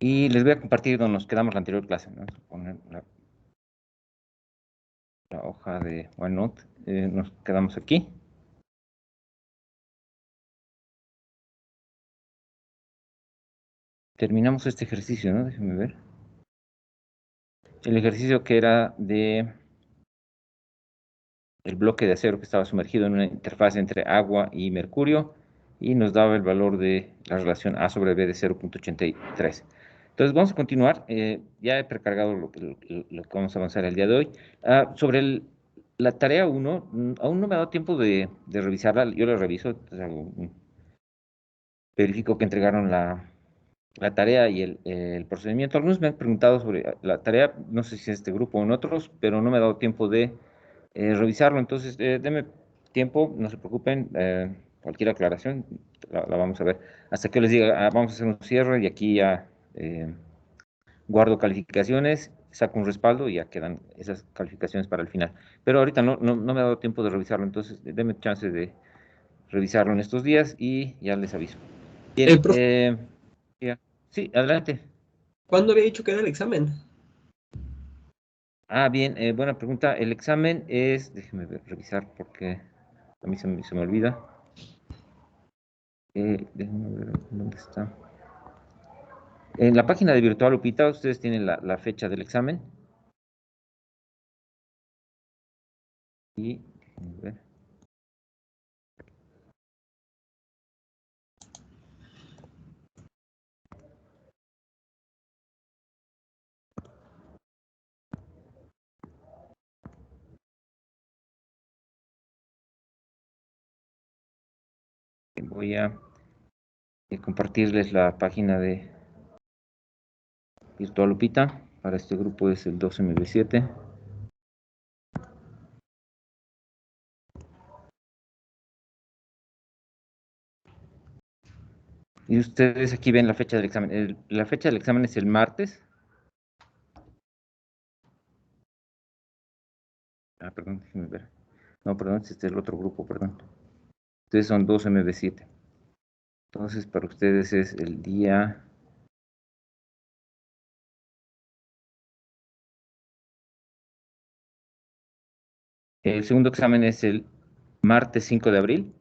Y les voy a compartir donde nos quedamos la anterior clase, ¿no? Vamos a poner la hoja de OneNote. Nos quedamos aquí. Terminamos este ejercicio, ¿no? Déjenme ver. El ejercicio que era de el bloque de acero que estaba sumergido en una interfaz entre agua y mercurio y nos daba el valor de la relación A sobre B de 0.83. Entonces vamos a continuar. Ya he precargado lo que vamos a avanzar el día de hoy. Sobre la tarea 1, aún no me ha dado tiempo de revisarla. Yo la reviso, verifico que entregaron la tarea y el procedimiento. Algunos me han preguntado sobre la tarea, no sé si en este grupo o en otros, pero no me ha dado tiempo de revisarlo. Entonces, denme tiempo, no se preocupen. Cualquier aclaración la vamos a ver. Hasta que les diga, vamos a hacer un cierre y aquí ya guardo calificaciones, saco un respaldo y ya quedan esas calificaciones para el final. Pero ahorita no me ha dado tiempo de revisarlo, entonces denme chance de revisarlo en estos días y ya les aviso. Bien, Profe, ya. Sí, adelante. ¿cuándo había dicho que era el examen? Bien, buena pregunta. El examen es, déjeme revisar porque a mí se me olvida. Déjenme ver dónde está. En la página de Virtual Upita, ustedes tienen la fecha del examen. Y déjenme ver. Voy a compartirles la página de Virtual Upita. Para este grupo es el 12MB7. Y ustedes aquí ven la fecha del examen. La fecha del examen es el martes. Perdón, déjenme ver. No, perdón, este es el otro grupo, perdón. Ustedes son 12MB7. Entonces, para ustedes es el día... El segundo examen es el martes 5 de abril,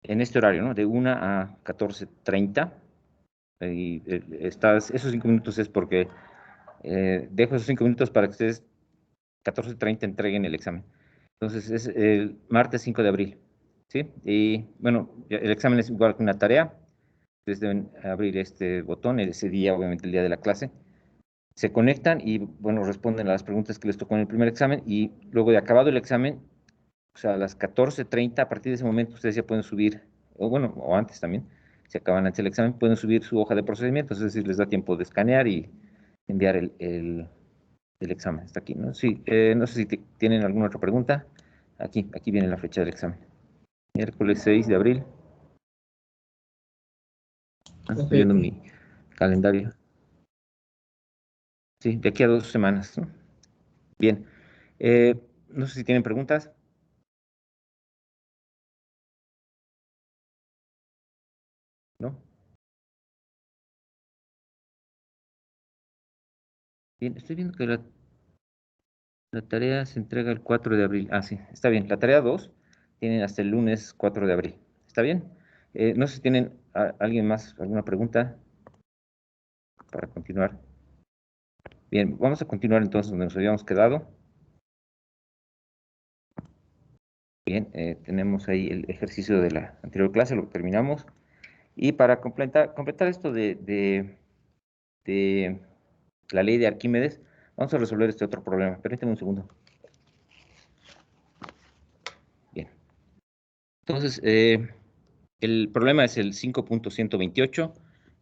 en este horario, ¿no? De 1 a 14:30. Y esos 5 minutos es porque dejo esos 5 minutos para que ustedes 14:30 entreguen el examen. Entonces, es el martes 5 de abril, ¿sí? Y bueno, el examen es igual que una tarea. Ustedes deben abrir este botón, ese día, obviamente, el día de la clase. Se conectan y, bueno, responden a las preguntas que les tocó en el primer examen y luego de acabado el examen, o sea, a las 14:30, a partir de ese momento ustedes ya pueden subir, o bueno, o antes también, si acaban antes el examen, pueden subir su hoja de procedimientos, es decir, les da tiempo de escanear y enviar el examen. Hasta aquí, ¿no? Sí, no sé si tienen alguna otra pregunta. Aquí viene la fecha del examen. Miércoles 6 de abril. Estoy Ok. viendo mi calendario. Sí, de aquí a 2 semanas, ¿no? Bien. No sé si tienen preguntas. ¿No? Bien, estoy viendo que la tarea se entrega el 4 de abril. Sí, está bien. La tarea 2 tienen hasta el lunes 4 de abril. ¿Está bien? No sé si tienen alguien más alguna pregunta para continuar. Bien, vamos a continuar entonces donde nos habíamos quedado. Bien, tenemos ahí el ejercicio de la anterior clase, lo terminamos. Y para completar esto de la ley de Arquímedes, vamos a resolver este otro problema. Permíteme un segundo. Bien. Entonces, el problema es el 5.128,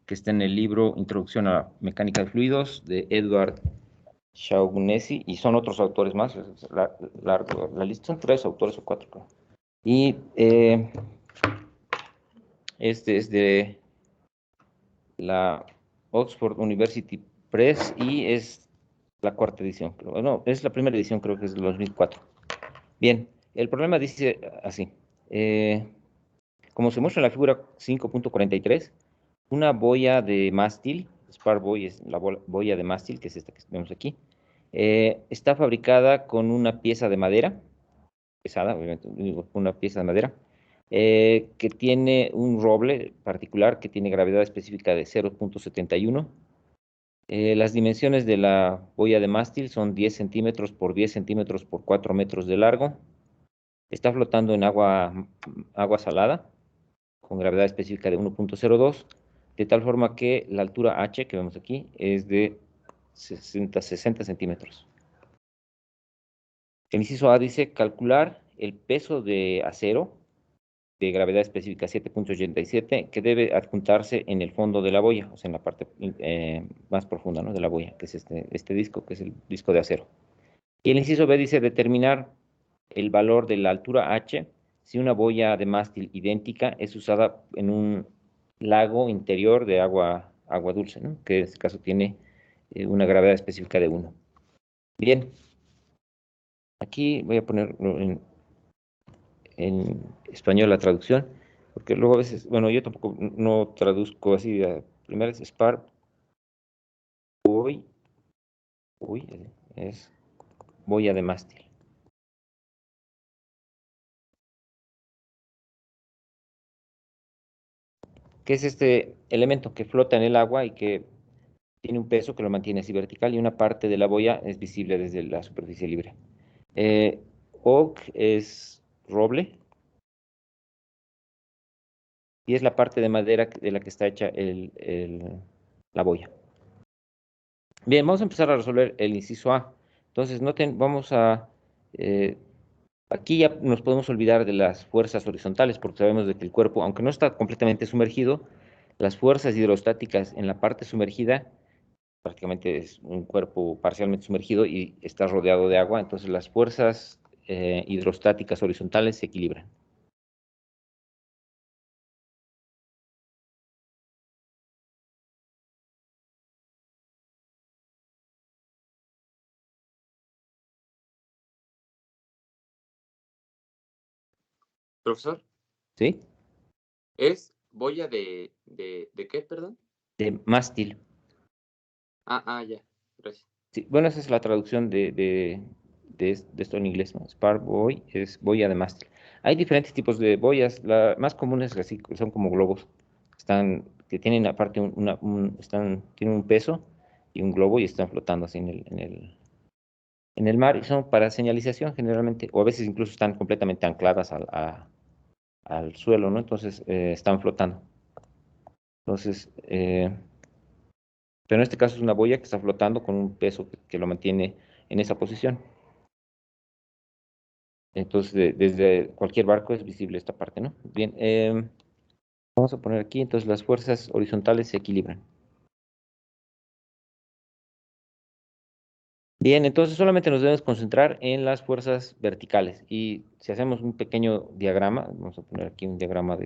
que está en el libro Introducción a la Mecánica de Fluidos de Edward Shaughnessy, y son otros autores más. La lista son 3 autores o 4, creo. Y este es de la Oxford University Press y es la cuarta edición. No, es la primera edición, creo que es de 2004. Bien, el problema dice así. Como se muestra en la figura 5.43, una boya de mástil Spar Buoy es la boya de mástil, que es esta que vemos aquí. Está fabricada con una pieza de madera, pesada, obviamente, una pieza de madera, que tiene un roble particular que tiene gravedad específica de 0.71. Las dimensiones de la boya de mástil son 10 centímetros por 10 centímetros por 4 metros de largo. Está flotando en agua salada, con gravedad específica de 1.02, de tal forma que la altura H que vemos aquí es de 60 centímetros. El inciso A dice calcular el peso de acero de gravedad específica 7.87 que debe adjuntarse en el fondo de la boya, o sea, en la parte más profunda, ¿no?, de la boya, que es este disco, que es el disco de acero. Y el inciso B dice determinar el valor de la altura H si una boya de mástil idéntica es usada en un lago interior de agua dulce, ¿no?, que en este caso tiene una gravedad específica de 1. Bien, aquí voy a poner en español la traducción, porque luego a veces, bueno, yo tampoco no traduzco así. Primero es Spar Buoy, es boya de mástil. Que es este elemento que flota en el agua y que tiene un peso que lo mantiene así vertical y una parte de la boya es visible desde la superficie libre. Eh, Oak es roble y es la parte de madera de la que está hecha la boya. Bien, vamos a empezar a resolver el inciso A. Entonces, noten, eh, aquí ya nos podemos olvidar de las fuerzas horizontales, porque sabemos de que el cuerpo, aunque no está completamente sumergido, las fuerzas hidrostáticas en la parte sumergida, prácticamente es un cuerpo parcialmente sumergido y está rodeado de agua, entonces las fuerzas hidrostáticas horizontales se equilibran. Profesor, ¿Sí? ¿es boya de qué, perdón? De mástil. Ya, gracias. Sí, bueno, esa es la traducción de esto en inglés, ¿no? Spar buoy es boya de mástil. Hay diferentes tipos de boyas. La más común es así, son como globos. Que tienen aparte tienen un peso y un globo y están flotando así en el mar y son para señalización generalmente, o a veces incluso están completamente ancladas al suelo, ¿no? Entonces están flotando. Entonces, pero en este caso es una boya que está flotando con un peso que lo mantiene en esa posición. Entonces, desde cualquier barco es visible esta parte, ¿no? Bien, vamos a poner aquí, entonces las fuerzas horizontales se equilibran. Bien, entonces solamente nos debemos concentrar en las fuerzas verticales. Y si hacemos un pequeño diagrama, vamos a poner aquí un diagrama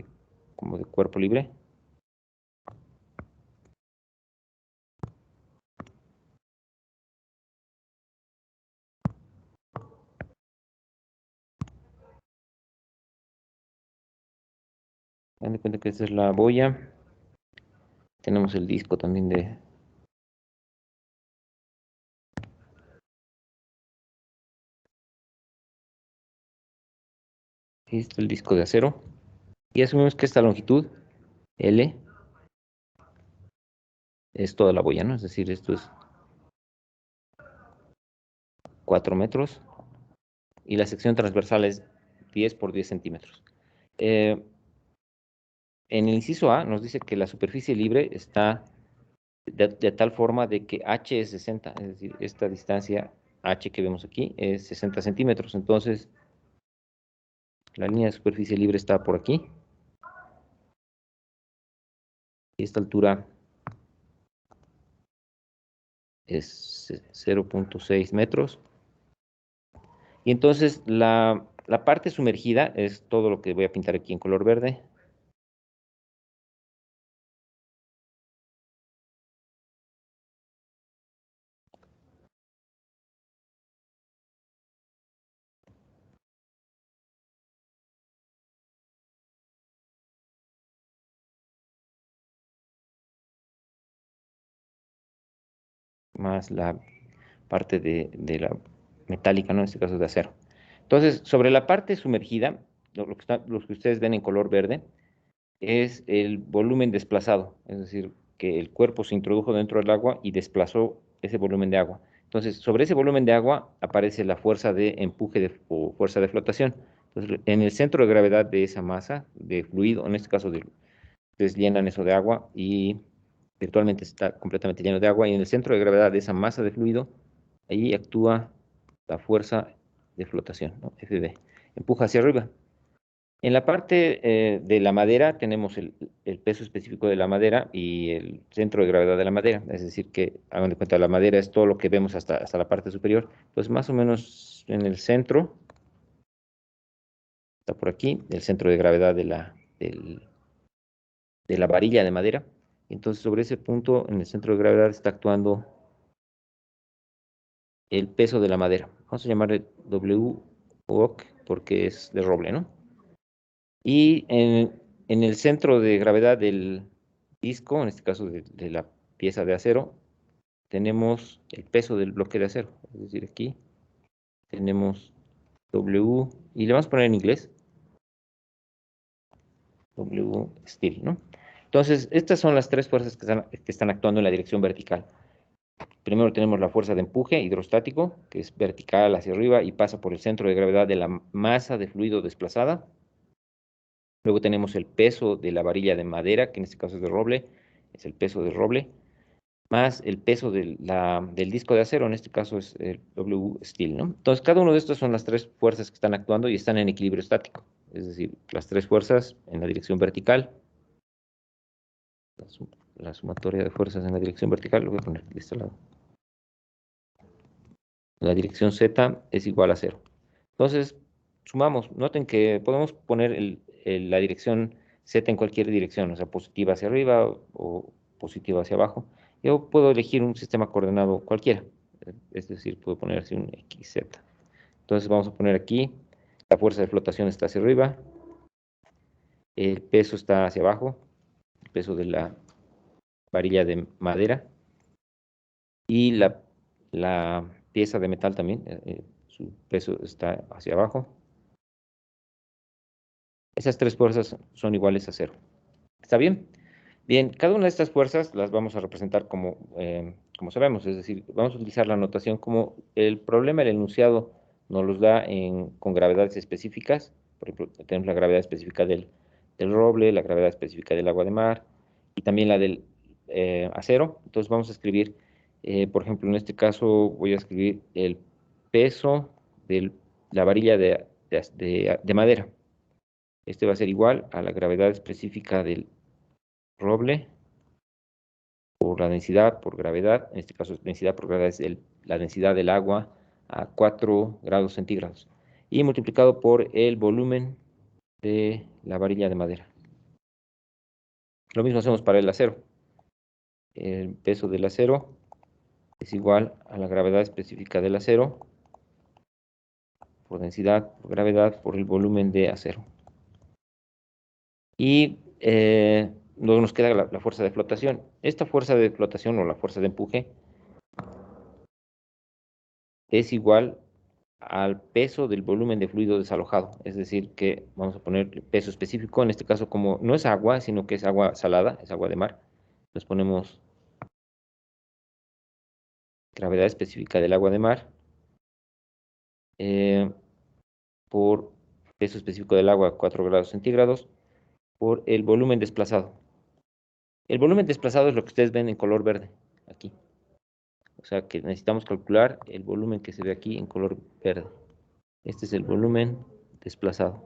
como de cuerpo libre. Dan de cuenta que esta es la boya. Tenemos el disco también el disco de acero. Y asumimos que esta longitud, L, es toda la boya, ¿no? Es decir, esto es 4 metros. Y la sección transversal es 10 por 10 centímetros. En el inciso A nos dice que la superficie libre está de tal forma de que H es 60, es decir, esta distancia H que vemos aquí es 60 centímetros. Entonces, la línea de superficie libre está por aquí. Y esta altura es 0.6 metros. Y entonces la parte sumergida es todo lo que voy a pintar aquí en color verde. más la parte de la metálica, ¿no? En este caso de acero. Entonces, sobre la parte sumergida, lo que ustedes ven en color verde, es el volumen desplazado, es decir, que el cuerpo se introdujo dentro del agua y desplazó ese volumen de agua. Entonces, sobre ese volumen de agua aparece la fuerza de empuje o fuerza de flotación. Entonces, en el centro de gravedad de esa masa de fluido, en este caso ustedes llenan eso de agua y virtualmente está completamente lleno de agua, y en el centro de gravedad de esa masa de fluido, ahí actúa la fuerza de flotación, ¿no? FB. Empuja hacia arriba. En la parte de la madera tenemos el peso específico de la madera y el centro de gravedad de la madera. Es decir, que hagan de cuenta, la madera es todo lo que vemos hasta la parte superior. Pues más o menos en el centro, está por aquí, el centro de gravedad de la varilla de madera. Entonces sobre ese punto, en el centro de gravedad, está actuando el peso de la madera. Vamos a llamarle W o porque es de roble, ¿no? Y en el centro de gravedad del disco, en este caso de la pieza de acero, tenemos el peso del bloque de acero. Es decir, aquí tenemos W, y le vamos a poner en inglés, W steel, ¿no? Entonces, estas son las tres fuerzas que están actuando en la dirección vertical. Primero tenemos la fuerza de empuje hidrostático, que es vertical hacia arriba y pasa por el centro de gravedad de la masa de fluido desplazada. Luego tenemos el peso de la varilla de madera, que en este caso es de roble, es el peso del roble, más el peso del disco de acero, en este caso es el W steel, ¿no? Entonces, cada uno de estos son las tres fuerzas que están actuando y están en equilibrio estático. Es decir, las tres fuerzas en la dirección vertical, la sumatoria de fuerzas en la dirección vertical, lo voy a poner de este lado. La dirección Z es igual a 0. Entonces, sumamos. Noten que podemos poner la dirección Z en cualquier dirección, o sea, positiva hacia arriba o positiva hacia abajo. Yo puedo elegir un sistema coordenado cualquiera, es decir, puedo poner así un XZ. Entonces vamos a poner aquí, la fuerza de flotación está hacia arriba, el peso está hacia abajo, el peso de la varilla de madera, y la pieza de metal también, su peso está hacia abajo. Esas tres fuerzas son iguales a 0. ¿Está bien? Bien, cada una de estas fuerzas las vamos a representar como sabemos, es decir, vamos a utilizar la notación como el problema, el enunciado nos los da con gravedades específicas. Por ejemplo, tenemos la gravedad específica del roble, la gravedad específica del agua de mar y también la del acero. Entonces vamos a escribir, por ejemplo, en este caso voy a escribir el peso de la varilla de madera. Este va a ser igual a la gravedad específica del roble por la densidad por gravedad. En este caso, densidad por gravedad es la densidad del agua a 4 grados centígrados. Y multiplicado por el volumen de la varilla de madera. Lo mismo hacemos para el acero. El peso del acero es igual a la gravedad específica del acero por densidad por gravedad por el volumen de acero. Y luego nos queda la fuerza de flotación. Esta fuerza de flotación o la fuerza de empuje es igual al peso del volumen de fluido desalojado. Es decir, que vamos a poner peso específico, en este caso como no es agua, sino que es agua salada, es agua de mar. Entonces ponemos gravedad específica del agua de mar por peso específico del agua a 4 grados centígrados por el volumen desplazado. El volumen desplazado es lo que ustedes ven en color verde, aquí. O sea que necesitamos calcular el volumen que se ve aquí en color verde. Este es el volumen desplazado.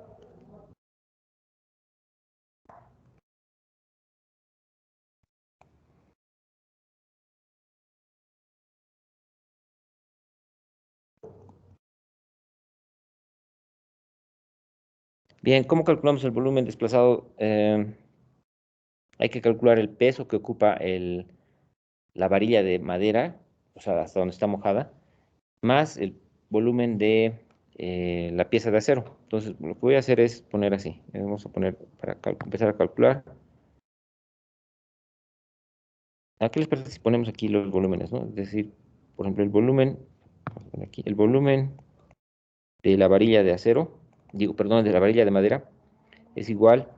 Bien, ¿cómo calculamos el volumen desplazado? Hay que calcular el peso que ocupa la varilla de madera, o sea, hasta donde está mojada, más el volumen de la pieza de acero. Entonces, lo que voy a hacer es poner así. Vamos a poner, para empezar a calcular, ¿A qué les parece si ponemos aquí los volúmenes, ¿no? Es decir, por ejemplo, el volumen, aquí, el volumen de la varilla de acero, perdón, de la varilla de madera, es igual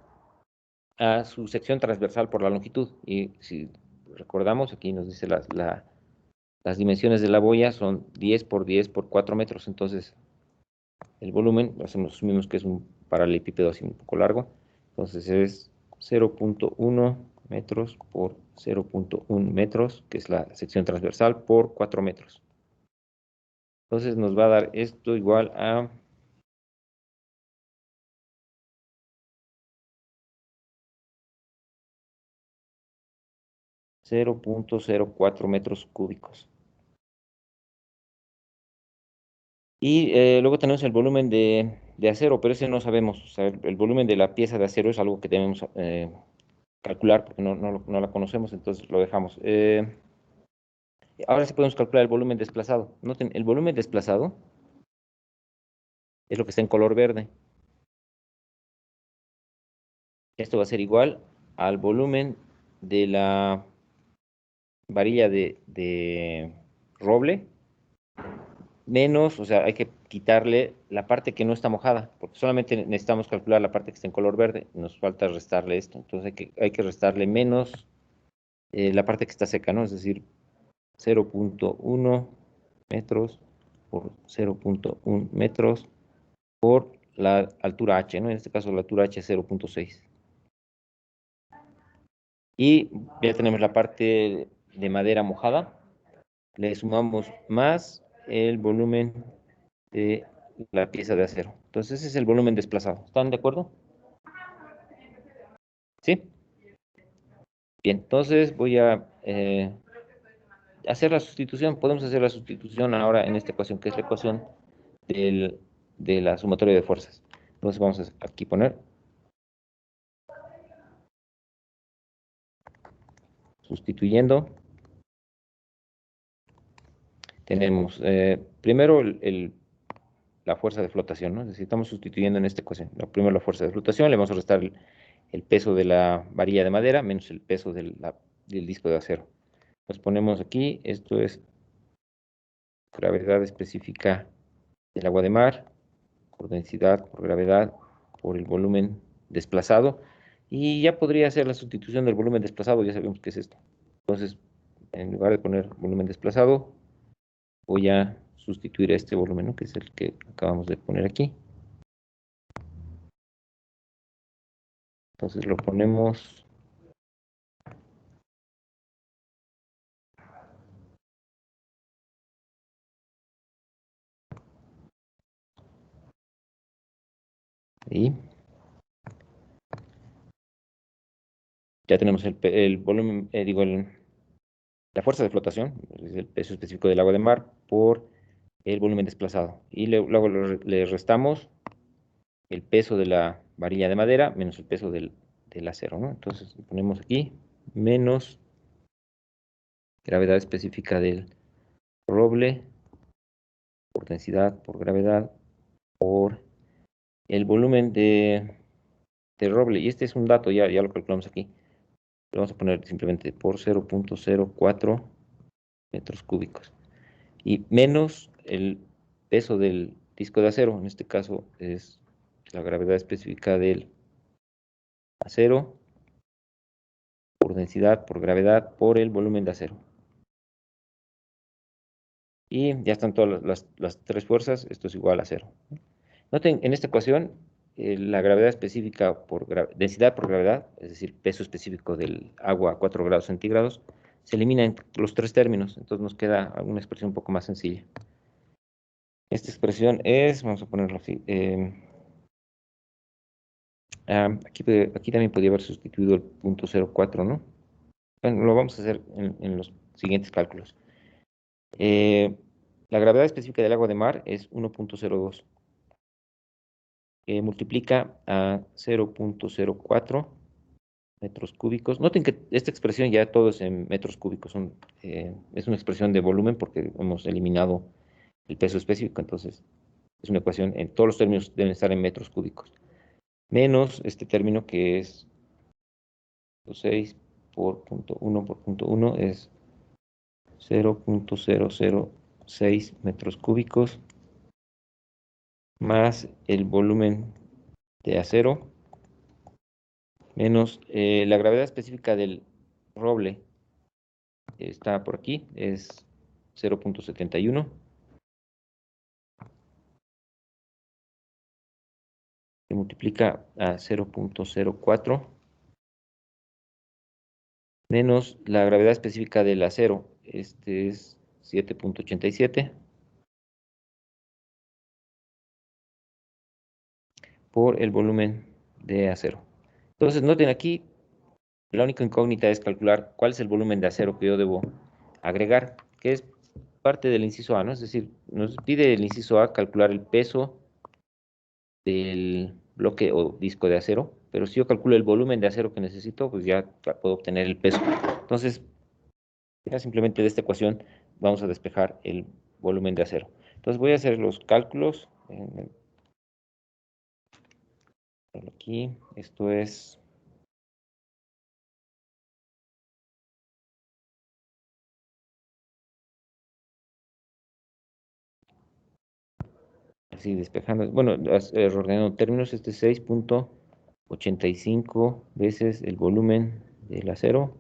a su sección transversal por la longitud. Y si recordamos, aquí nos dice las dimensiones de la boya son 10 por 10 por 4 metros. Entonces, el volumen, asumimos que es un paralelepípedo así un poco largo. Entonces es 0.1 metros por 0.1 metros, que es la sección transversal, por 4 metros. Entonces nos va a dar esto igual a 0.04 metros cúbicos. Y luego tenemos el volumen de acero, pero ese no sabemos. O sea, el volumen de la pieza de acero es algo que debemos calcular porque no la conocemos, entonces lo dejamos. Ahora sí podemos calcular el volumen desplazado. Noten, el volumen desplazado es lo que está en color verde. Esto va a ser igual al volumen de la varilla de roble menos, o sea, hay que quitarle la parte que no está mojada, porque solamente necesitamos calcular la parte que está en color verde, nos falta restarle esto, entonces hay que restarle menos la parte que está seca, ¿no? Es decir, 0.1 metros por 0.1 metros por la altura h, ¿no? En este caso la altura h es 0.6. Y ya tenemos la parte de madera mojada, le sumamos más el volumen de la pieza de acero. Entonces ese es el volumen desplazado. ¿Están de acuerdo? ¿Sí? Bien, entonces voy a hacer la sustitución. Podemos hacer la sustitución ahora en esta ecuación, que es la ecuación de la sumatoria de fuerzas. Entonces vamos a aquí poner sustituyendo. Tenemos primero la fuerza de flotación, ¿no? Es decir, estamos sustituyendo en esta ecuación. Primero la fuerza de flotación, le vamos a restar el peso de la varilla de madera menos el peso del disco de acero. Nos ponemos aquí, esto es gravedad específica del agua de mar, por densidad, por gravedad, por el volumen desplazado, y ya podría ser la sustitución del volumen desplazado, ya sabemos qué es esto. Entonces, en lugar de poner volumen desplazado, voy a sustituir a este volumen, ¿no? Que es el que acabamos de poner aquí. Entonces lo ponemos ahí. Ya tenemos el volumen, la fuerza de flotación, es el peso específico del agua de mar por el volumen desplazado. Y luego le restamos el peso de la varilla de madera menos el peso del acero, ¿no? Entonces ponemos aquí menos gravedad específica del roble por densidad, por gravedad, por el volumen de roble. Y este es un dato, ya lo calculamos aquí. Lo vamos a poner simplemente por 0.04 metros cúbicos. Y menos el peso del disco de acero, en este caso es la gravedad específica del acero por densidad, por gravedad, por el volumen de acero. Y ya están todas las tres fuerzas, esto es igual a cero. Noten, en esta ecuación, la gravedad específica por densidad por gravedad, es decir, peso específico del agua a 4 grados centígrados, se elimina en los tres términos, entonces nos queda una expresión un poco más sencilla. Esta expresión es, vamos a ponerlo así, aquí también podría haber sustituido el punto 0.4, ¿no? Bueno, lo vamos a hacer en los siguientes cálculos. La gravedad específica del agua de mar es 1.02. Multiplica a 0.04 metros cúbicos. Noten que esta expresión ya todo es en metros cúbicos. Es una expresión de volumen porque hemos eliminado el peso específico. Entonces, es una ecuación, en todos los términos deben estar en metros cúbicos. Menos este término que es 6 por punto 1 por punto 1 es 0.006 metros cúbicos más el volumen de acero menos la gravedad específica del roble está por aquí, es 0.71. Se multiplica a 0.04 menos la gravedad específica del acero, este es 7.87 por el volumen de acero. Entonces, noten aquí, la única incógnita es calcular cuál es el volumen de acero que yo debo agregar, que es parte del inciso A, ¿no? Es decir, nos pide el inciso A calcular el peso del bloque o disco de acero, pero si yo calculo el volumen de acero que necesito, pues ya puedo obtener el peso. Entonces, ya simplemente de esta ecuación vamos a despejar el volumen de acero. Entonces voy a hacer los cálculos. Aquí, esto es... Así despejando, bueno, ordenando términos, este es 6.85 veces el volumen del acero.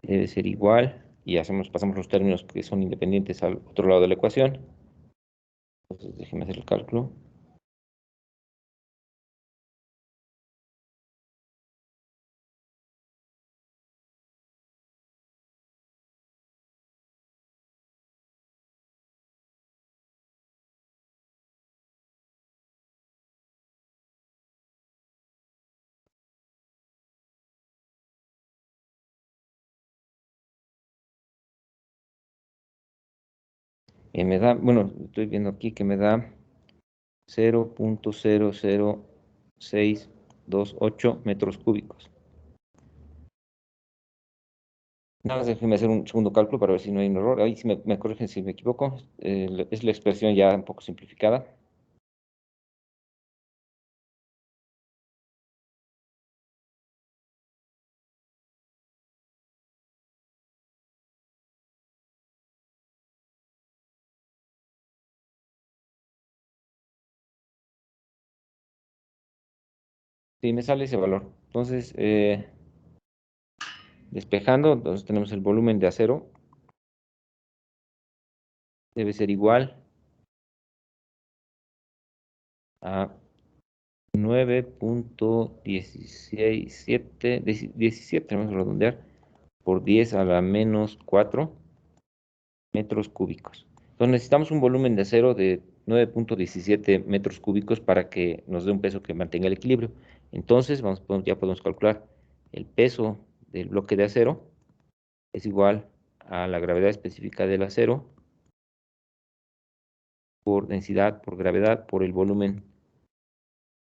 Debe ser igual, y pasamos los términos que son independientes al otro lado de la ecuación. Entonces déjenme hacer el cálculo. Me da, bueno, estoy viendo aquí que me da 0.00628 metros cúbicos. Nada más déjenme hacer un segundo cálculo para ver si no hay un error. Ahí si me corrigen si me equivoco. Es la expresión ya un poco simplificada. Sí, me sale ese valor. Entonces, despejando, entonces tenemos el volumen de acero. Debe ser igual a 9.167, vamos a redondear, por 10 a la menos 4 metros cúbicos. Entonces necesitamos un volumen de acero de 9.17 metros cúbicos para que nos dé un peso que mantenga el equilibrio. Entonces ya podemos calcular el peso del bloque de acero es igual a la gravedad específica del acero por densidad, por gravedad, por el volumen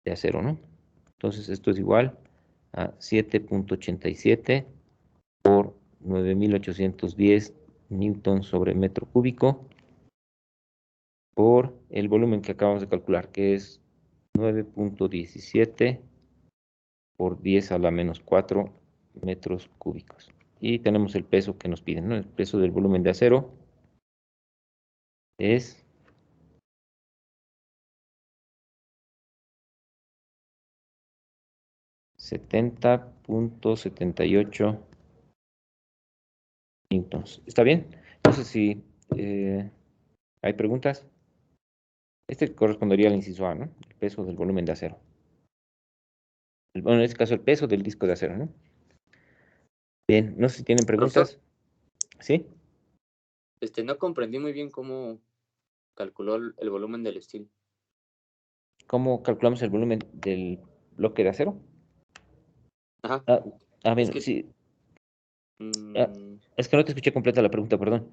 de acero, ¿no? Entonces esto es igual a 7.87 por 9.810 newton sobre metro cúbico por el volumen que acabamos de calcular, que es 9.17 por 10 a la menos 4 metros cúbicos. Y tenemos el peso que nos piden, ¿no? El peso del volumen de acero es 70.78 newtons. ¿Está bien? Entonces, si hay preguntas, este correspondería al inciso A, ¿no? El peso del volumen de acero. Bueno, en este caso, el peso del disco de acero, ¿no? Bien, no sé si tienen Profesor, preguntas. ¿Sí? no comprendí muy bien cómo calculó el volumen del steel. ¿Cómo calculamos el volumen del bloque de acero? Ajá. Ah, Es bien, que, sí. Ah, mm, es que no te escuché completa la pregunta, perdón.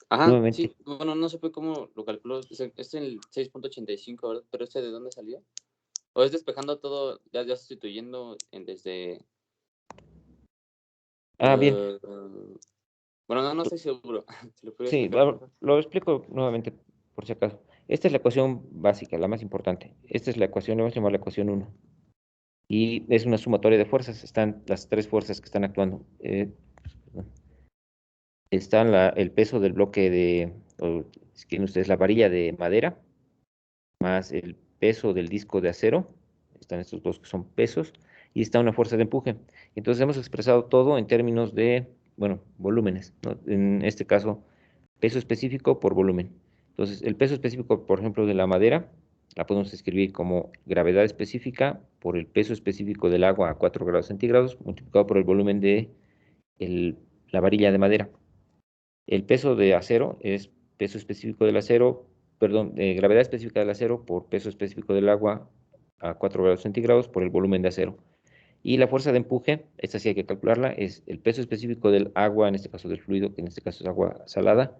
ajá, Nuevamente. sí, bueno, no supe cómo lo calculó. Es el 6.85, ¿verdad? Pero ¿de dónde salió? ¿O es despejando todo, ya sustituyendo desde... Bien. eh, bueno, no estoy seguro. ¿Se lo podría Sí, explicar, por favor? lo explico nuevamente por si acaso. Esta es la ecuación básica, la más importante. Esta es la ecuación, le vamos a llamar la ecuación 1. y es una sumatoria de fuerzas. Están las tres fuerzas que están actuando. Está el peso del bloque si quieren ustedes, la varilla de madera, más el peso del disco de acero. Están estos dos que son pesos, y está una fuerza de empuje. Entonces hemos expresado todo en términos de, bueno, volúmenes, ¿no? En este caso, peso específico por volumen. Entonces, el peso específico, por ejemplo, de la madera, la podemos escribir como gravedad específica por el peso específico del agua a 4 grados centígrados, multiplicado por el volumen de la varilla de madera. El peso de acero es peso específico del acero, perdón, gravedad específica del acero por peso específico del agua a 4 grados centígrados por el volumen de acero. Y la fuerza de empuje, esta sí hay que calcularla, es el peso específico del agua, en este caso del fluido, que en este caso es agua salada,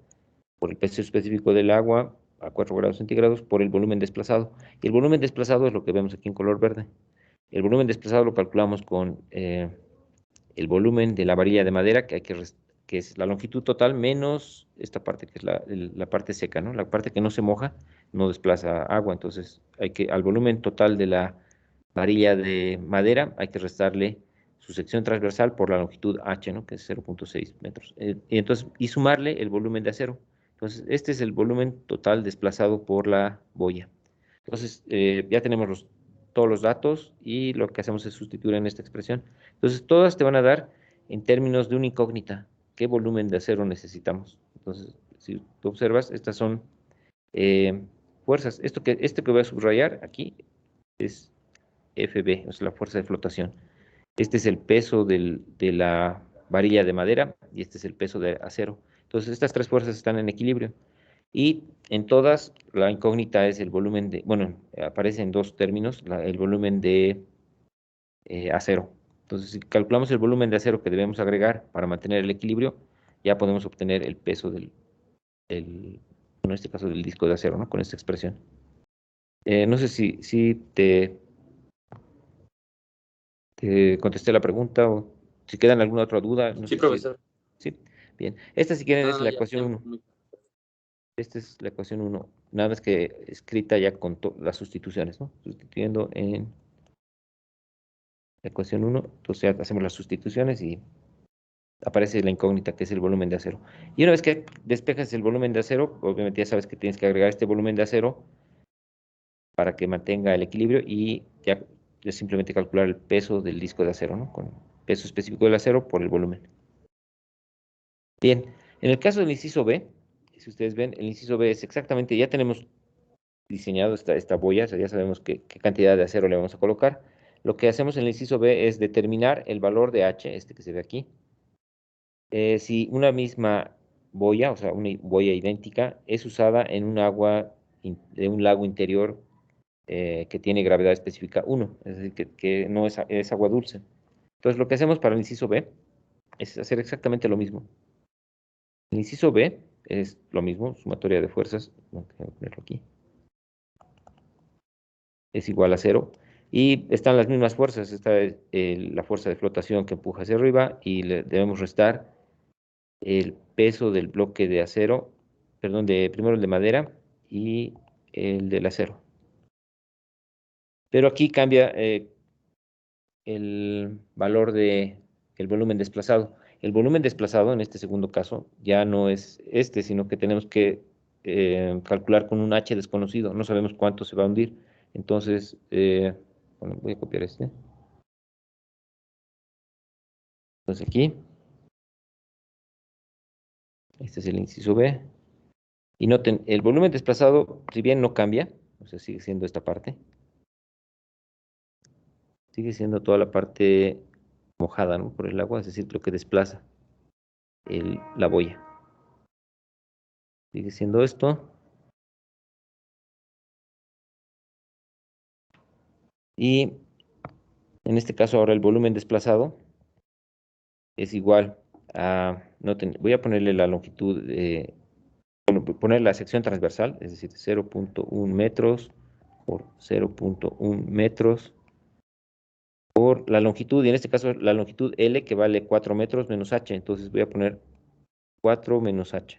por el peso específico del agua a 4 grados centígrados por el volumen desplazado. Y el volumen desplazado es lo que vemos aquí en color verde. El volumen desplazado lo calculamos con el volumen de la varilla de madera, que es la longitud total menos esta parte, que es la parte seca, ¿no? La parte que no se moja no desplaza agua, entonces al volumen total de la varilla de madera hay que restarle su sección transversal por la longitud h, ¿no? Que es 0.6 metros. Y sumarle el volumen de acero. Entonces, este es el volumen total desplazado por la boya. Entonces, ya tenemos todos los datos y lo que hacemos es sustituir en esta expresión. Entonces, todas te van a dar en términos de una incógnita qué volumen de acero necesitamos. Entonces, si tú observas, estas son eh, fuerzas. Esto que voy a subrayar aquí es FB, o sea, la fuerza de flotación. Este es el peso de la varilla de madera y este es el peso de acero. Entonces, estas tres fuerzas están en equilibrio. Y en todas, la incógnita es el volumen bueno, aparece en dos términos, el volumen de acero. Entonces, si calculamos el volumen de acero que debemos agregar para mantener el equilibrio, ya podemos obtener el peso en este caso del disco de acero, ¿no? Con esta expresión. No sé si te contesté la pregunta o si quedan alguna otra duda, no Sí, sé si... profesor. Sí, bien. Esta, si quieren, No, es no, la ya, ecuación ya 1. Esta es la ecuación 1, nada más que escrita ya con las sustituciones, ¿no? Sustituyendo en la ecuación 1, entonces ya hacemos las sustituciones y aparece la incógnita que es el volumen de acero. Y una vez que despejas el volumen de acero, obviamente ya sabes que tienes que agregar este volumen de acero para que mantenga el equilibrio y ya es simplemente calcular el peso del disco de acero, ¿no? Con peso específico del acero por el volumen. Bien, en el caso del inciso B, si ustedes ven, el inciso B es exactamente, ya tenemos diseñado esta boya, o sea, ya sabemos qué cantidad de acero le vamos a colocar. Lo que hacemos en el inciso B es determinar el valor de H, este que se ve aquí. Si una misma boya, o sea, una boya idéntica, es usada en un agua de un lago interior que tiene gravedad específica 1, es decir, que no es agua dulce. Entonces, lo que hacemos para el inciso B es hacer exactamente lo mismo. El inciso B es lo mismo, sumatoria de fuerzas, voy a ponerlo aquí, es igual a 0. Y están las mismas fuerzas, está la fuerza de flotación que empuja hacia arriba y le debemos restar el peso del bloque de acero, perdón, primero el de madera y el del acero. Pero aquí cambia el valor el volumen desplazado. El volumen desplazado en este segundo caso ya no es este, sino que tenemos que calcular con un H desconocido. No sabemos cuánto se va a hundir. Entonces, bueno, voy a copiar este. Entonces aquí, este es el inciso B. Y noten, el volumen desplazado, si bien no cambia, o sea, sigue siendo esta parte, sigue siendo toda la parte mojada, ¿no? Por el agua, es decir, lo que desplaza la boya. Sigue siendo esto. Y en este caso ahora el volumen desplazado es igual a, voy a ponerle la longitud, bueno, poner la sección transversal, es decir, 0.1 metros por 0.1 metros por la longitud, y en este caso la longitud L que vale 4 metros menos H, entonces voy a poner 4 menos H.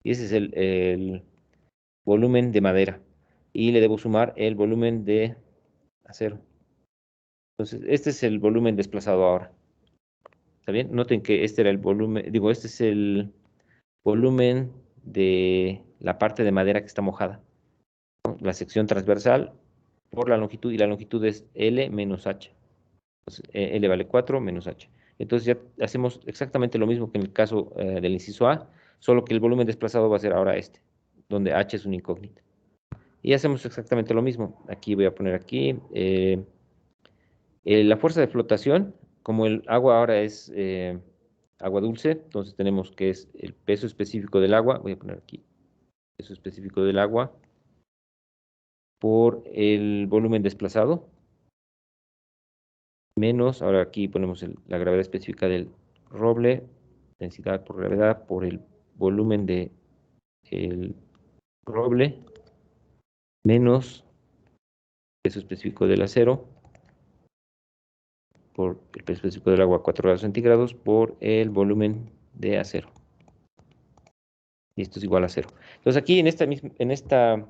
Y ese es el volumen de madera. Y le debo sumar el volumen de acero. Entonces, este es el volumen desplazado ahora. ¿Está bien? Noten que este era el volumen, digo, este es el volumen de la parte de madera que está mojada, ¿no? La sección transversal por la longitud, y la longitud es L menos H. Entonces, L vale 4 menos H. Entonces ya hacemos exactamente lo mismo que en el caso del inciso A, solo que el volumen desplazado va a ser ahora este, donde H es una incógnita. Y hacemos exactamente lo mismo. Aquí voy a poner aquí la fuerza de flotación, como el agua ahora es agua dulce, entonces tenemos que es el peso específico del agua, voy a poner aquí, peso específico del agua por el volumen desplazado, menos, ahora aquí ponemos la gravedad específica del roble, densidad por gravedad por el volumen de el roble, menos peso específico del acero, por el peso específico del agua a 4 grados centígrados, por el volumen de acero. Y esto es igual a 0. Entonces aquí en esta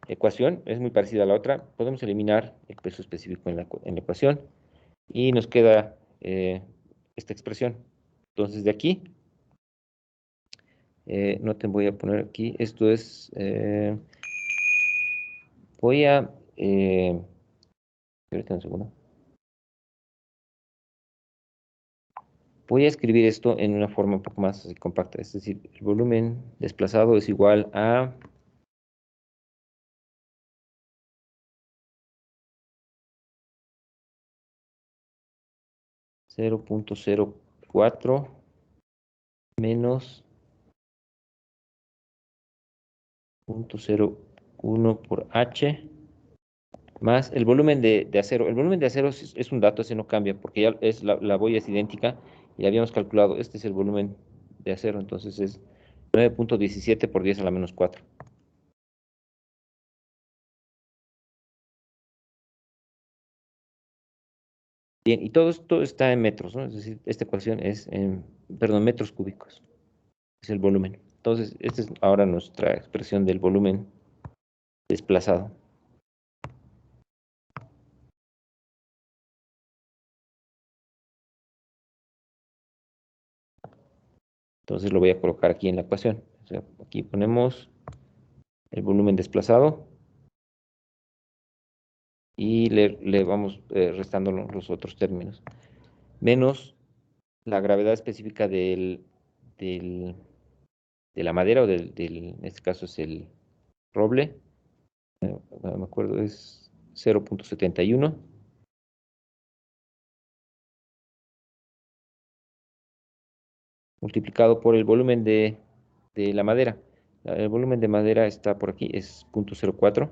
ecuación, es muy parecida a la otra, podemos eliminar el peso específico en la ecuación y nos queda esta expresión. Entonces de aquí, noten, voy a poner aquí, esto es, voy a, ahorita un segundo. Voy a escribir esto en una forma un poco más así compacta, es decir, el volumen desplazado es igual a 0.04 menos 0.01 por H más el volumen de acero. El volumen de acero es un dato, ese no cambia, porque ya es la boya es idéntica y la habíamos calculado. Este es el volumen de acero, entonces es 9.17 por 10 a la menos 4. Bien, y todo esto está en metros, ¿no? Es decir, esta ecuación es en, perdón, metros cúbicos. Es el volumen. Entonces, esta es ahora nuestra expresión del volumen desplazado. Entonces lo voy a colocar aquí en la ecuación. O sea, aquí ponemos el volumen desplazado y le vamos restando los otros términos. Menos la gravedad específica de la madera o en este caso es el roble. No me acuerdo, es 0.71. Multiplicado por el volumen de la madera. El volumen de madera está por aquí, es 0.04.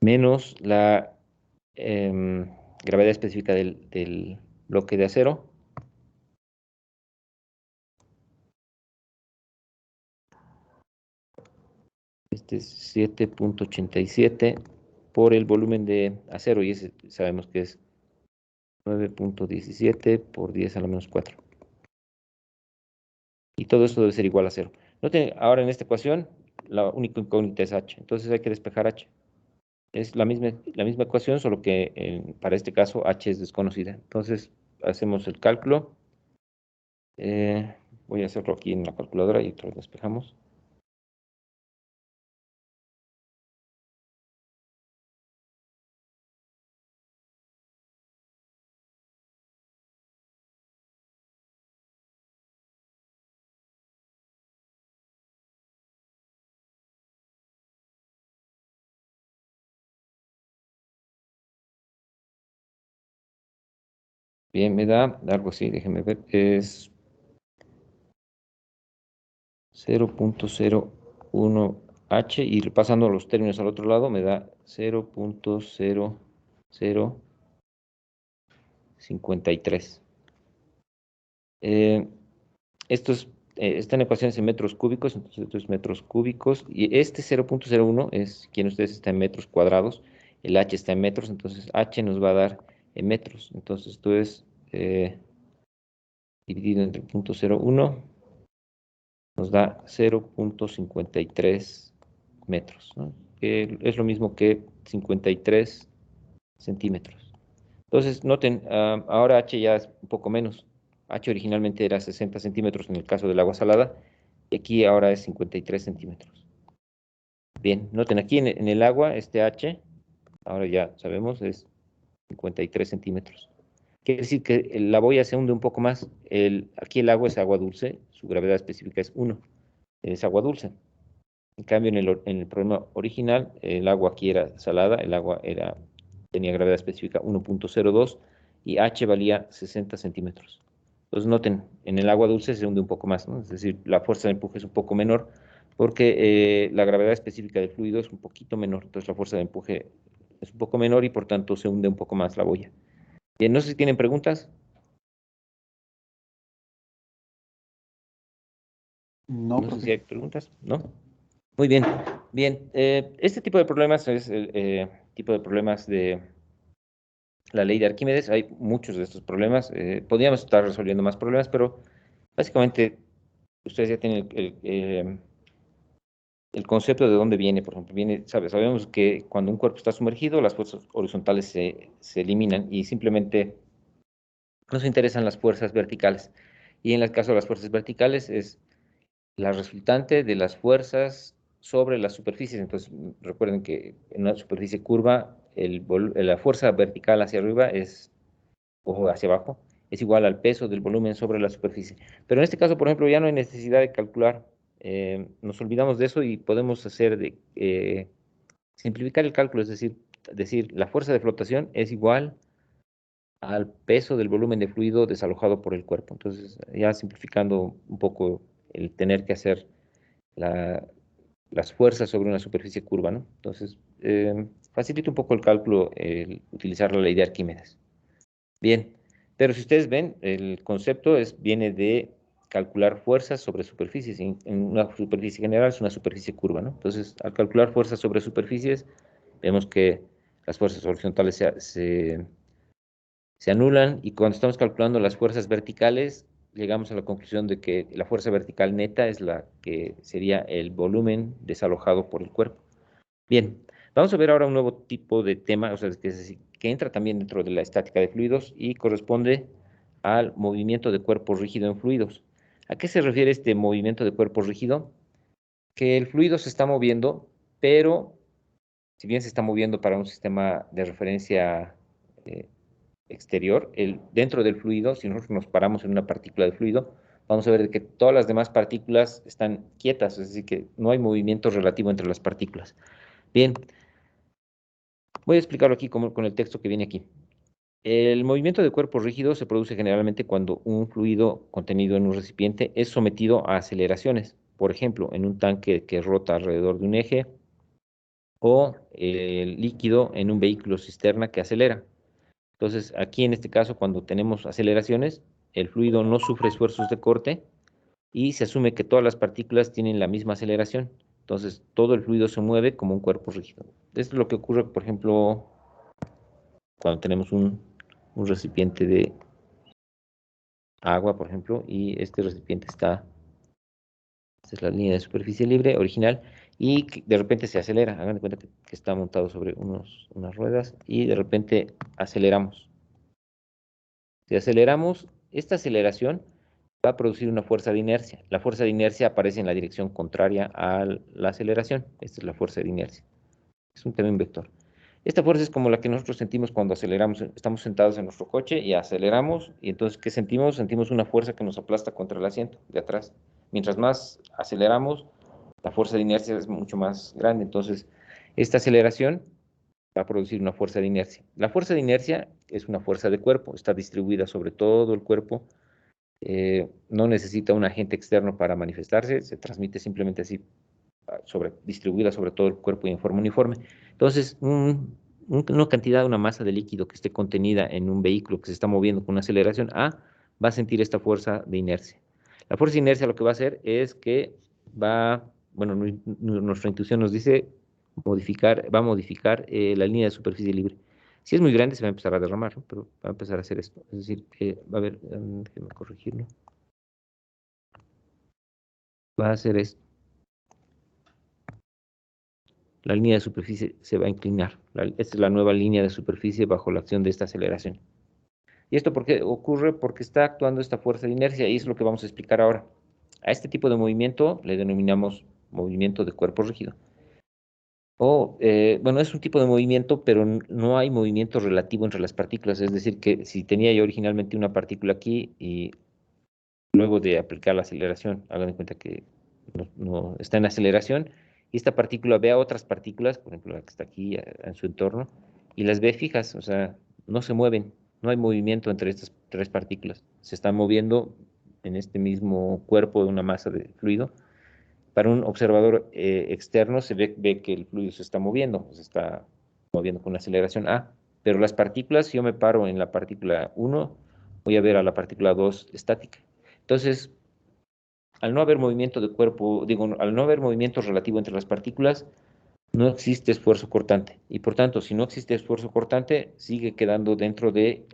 Menos la gravedad específica del bloque de acero. Este es 7.87 por el volumen de acero, y ese sabemos que es 9.17 por 10 a la menos 4. Y todo esto debe ser igual a 0. Noten, ahora en esta ecuación, la única incógnita es h, entonces hay que despejar h. Es la misma ecuación, solo que para este caso h es desconocida. Entonces hacemos el cálculo. Voy a hacerlo aquí en la calculadora y otra vez despejamos. Bien, me da algo así, déjenme ver, es 0.01H y pasando los términos al otro lado me da 0.0053. Eh, esto es, están ecuaciones en metros cúbicos, entonces esto es metros cúbicos, y este 0.01 es quien ustedes está en metros cuadrados, el H está en metros, entonces H nos va a dar en metros, entonces esto es dividido entre 0.01, nos da 0.53 metros, ¿no? Que es lo mismo que 53 centímetros. Entonces, noten, ahora H ya es un poco menos. H originalmente era 60 centímetros en el caso del agua salada, y aquí ahora es 53 centímetros. Bien, noten aquí en el agua, este H, ahora ya sabemos, es 53 centímetros. Quiere decir que la boya se hunde un poco más. Aquí el agua es agua dulce, su gravedad específica es 1, es agua dulce. En cambio, en el problema original, el agua aquí era salada, tenía gravedad específica 1.02 y H valía 60 centímetros. Entonces noten, en el agua dulce se hunde un poco más, ¿no? Es decir, la fuerza de empuje es un poco menor porque la gravedad específica del fluido es un poquito menor, entonces la fuerza de empuje es un poco menor y por tanto se hunde un poco más la boya. Bien, no sé si tienen preguntas. No, No sé si profe. hay preguntas, ¿no? Muy bien, bien. Este tipo de problemas es el tipo de problemas de la ley de Arquímedes. Hay muchos de estos problemas. Podríamos estar resolviendo más problemas, pero básicamente ustedes ya tienen el concepto de dónde viene. Por ejemplo, sabemos que cuando un cuerpo está sumergido, las fuerzas horizontales se eliminan y simplemente nos interesan las fuerzas verticales. Y en el caso de las fuerzas verticales es la resultante de las fuerzas sobre las superficies. Entonces, recuerden que en una superficie curva, la fuerza vertical hacia arriba o hacia abajo, es igual al peso del volumen sobre la superficie. Pero en este caso, por ejemplo, ya no hay necesidad de calcular. Nos olvidamos de eso y podemos simplificar el cálculo, es decir, la fuerza de flotación es igual al peso del volumen de fluido desalojado por el cuerpo. Entonces, ya simplificando un poco el tener que hacer la- las fuerzas sobre una superficie curva, ¿no? Entonces, facilita un poco el cálculo el utilizar la ley de Arquímedes. Bien, pero si ustedes ven, el concepto viene de calcular fuerzas sobre superficies. En una superficie general es una superficie curva, ¿no? Entonces, al calcular fuerzas sobre superficies, vemos que las fuerzas horizontales se anulan y cuando estamos calculando las fuerzas verticales, llegamos a la conclusión de que la fuerza vertical neta es la que sería el volumen desalojado por el cuerpo. Bien, vamos a ver ahora un nuevo tipo de tema, o sea, que entra también dentro de la estática de fluidos y corresponde al movimiento de cuerpo rígido en fluidos. ¿A qué se refiere este movimiento de cuerpo rígido? Que el fluido se está moviendo, pero si bien se está moviendo para un sistema de referencia eh, exterior, dentro del fluido, si nosotros nos paramos en una partícula de fluido, vamos a ver que todas las demás partículas están quietas, es decir, que no hay movimiento relativo entre las partículas. Bien, voy a explicarlo aquí con el texto que viene aquí. El movimiento de cuerpo rígido se produce generalmente cuando un fluido contenido en un recipiente es sometido a aceleraciones, por ejemplo, en un tanque que rota alrededor de un eje o el líquido en un vehículo cisterna que acelera. Entonces, aquí en este caso, cuando tenemos aceleraciones, el fluido no sufre esfuerzos de corte y se asume que todas las partículas tienen la misma aceleración. Entonces, todo el fluido se mueve como un cuerpo rígido. Esto es lo que ocurre, por ejemplo, cuando tenemos un recipiente de agua, por ejemplo, y este recipiente esta es la línea de superficie libre original, y de repente se acelera. Hagan de cuenta que está montado sobre unas ruedas y de repente aceleramos. Si aceleramos, esta aceleración va a producir una fuerza de inercia. La fuerza de inercia aparece en la dirección contraria a la aceleración. Esta es la fuerza de inercia. Es un término vector. Esta fuerza es como la que nosotros sentimos cuando aceleramos. Estamos sentados en nuestro coche y aceleramos. Y entonces, ¿qué sentimos? Sentimos una fuerza que nos aplasta contra el asiento de atrás. Mientras más aceleramos, la fuerza de inercia es mucho más grande. Entonces, esta aceleración va a producir una fuerza de inercia. La fuerza de inercia es una fuerza de cuerpo, está distribuida sobre todo el cuerpo, no necesita un agente externo para manifestarse, se transmite simplemente así, distribuida sobre todo el cuerpo y en forma uniforme. Entonces, una cantidad, una masa de líquido que esté contenida en un vehículo que se está moviendo con una aceleración A, va a sentir esta fuerza de inercia. La fuerza de inercia lo que va a hacer es que bueno, nuestra intuición nos dice va a modificar la línea de superficie libre. Si es muy grande, se va a empezar a derramar, ¿no? Pero va a empezar a hacer esto. Es decir, va a haber, déjeme corregirlo. Va a hacer esto. la línea de superficie se va a inclinar. Esta es la nueva línea de superficie bajo la acción de esta aceleración. ¿Y esto por qué ocurre? Porque está actuando esta fuerza de inercia y es lo que vamos a explicar ahora. A este tipo de movimiento le denominamos movimiento de cuerpo rígido. Bueno, es un tipo de movimiento, pero no hay movimiento relativo entre las partículas. Es decir, que si tenía yo originalmente una partícula aquí y luego de aplicar la aceleración, hagan de cuenta que no está en aceleración, y esta partícula ve a otras partículas, por ejemplo, la que está aquí en su entorno, y las ve fijas, o sea, no se mueven, no hay movimiento entre estas tres partículas. Se están moviendo en este mismo cuerpo de una masa de fluido. Para un observador externo ve que el fluido se está moviendo con una aceleración A, pero las partículas, si yo me paro en la partícula 1, voy a ver a la partícula 2 estática. Entonces, al no haber movimiento de cuerpo, al no haber movimiento relativo entre las partículas, no existe esfuerzo cortante. Y por tanto, si no existe esfuerzo cortante, sigue quedando dentro de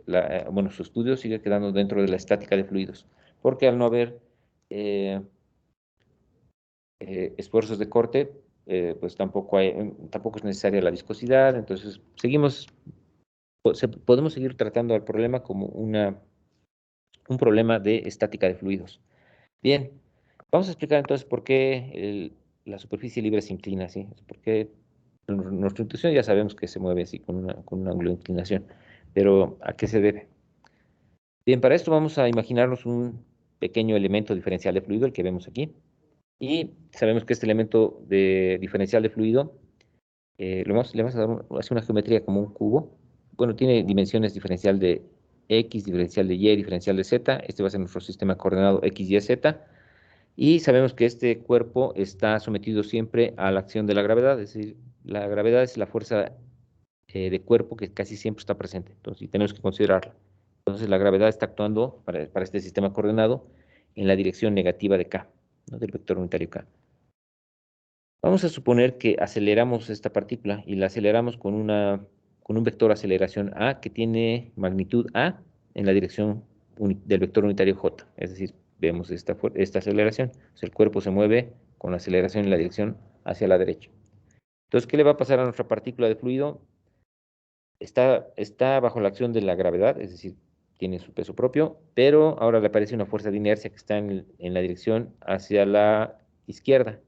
su estudio sigue quedando dentro de la estática de fluidos. Porque al no haber esfuerzos de corte, pues tampoco es necesaria la viscosidad. Entonces, podemos seguir tratando al problema como un problema de estática de fluidos. Bien, vamos a explicar entonces por qué la superficie libre se inclina así. Porque nuestra intuición ya sabemos que se mueve así con un ángulo de inclinación, pero ¿a qué se debe? Bien, para esto vamos a imaginarnos un pequeño elemento diferencial de fluido, el que vemos aquí, y sabemos que este elemento diferencial de fluido le vamos a dar hacer una geometría como un cubo. Bueno, tiene dimensiones diferencial de X, diferencial de Y, diferencial de Z. Este va a ser nuestro sistema coordenado X, Y, Z. Y sabemos que este cuerpo está sometido siempre a la acción de la gravedad, es decir, la gravedad es la fuerza de cuerpo que casi siempre está presente. Entonces, tenemos que considerarla. Entonces, la gravedad está actuando para este sistema coordenado en la dirección negativa de K, ¿no? Del vector unitario K. Vamos a suponer que aceleramos esta partícula y la aceleramos con un vector aceleración A que tiene magnitud A en la dirección del vector unitario J. Es decir, vemos esta aceleración. O sea, el cuerpo se mueve con la aceleración en la dirección hacia la derecha. Entonces, ¿qué le va a pasar a nuestra partícula de fluido? Está bajo la acción de la gravedad, es decir, tiene su peso propio, pero ahora le aparece una fuerza de inercia que está en la dirección hacia la izquierda.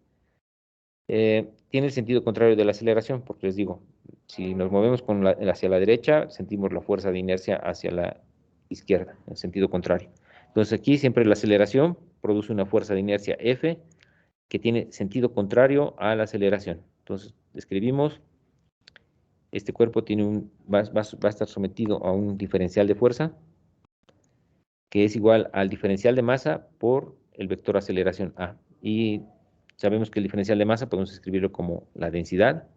Tiene el sentido contrario de la aceleración, porque les digo, si nos movemos hacia la derecha, sentimos la fuerza de inercia hacia la izquierda, en sentido contrario. Entonces aquí siempre la aceleración produce una fuerza de inercia F que tiene sentido contrario a la aceleración. Entonces escribimos, este cuerpo va a estar sometido a un diferencial de fuerza que es igual al diferencial de masa por el vector aceleración A. Y sabemos que el diferencial de masa podemos escribirlo como la densidad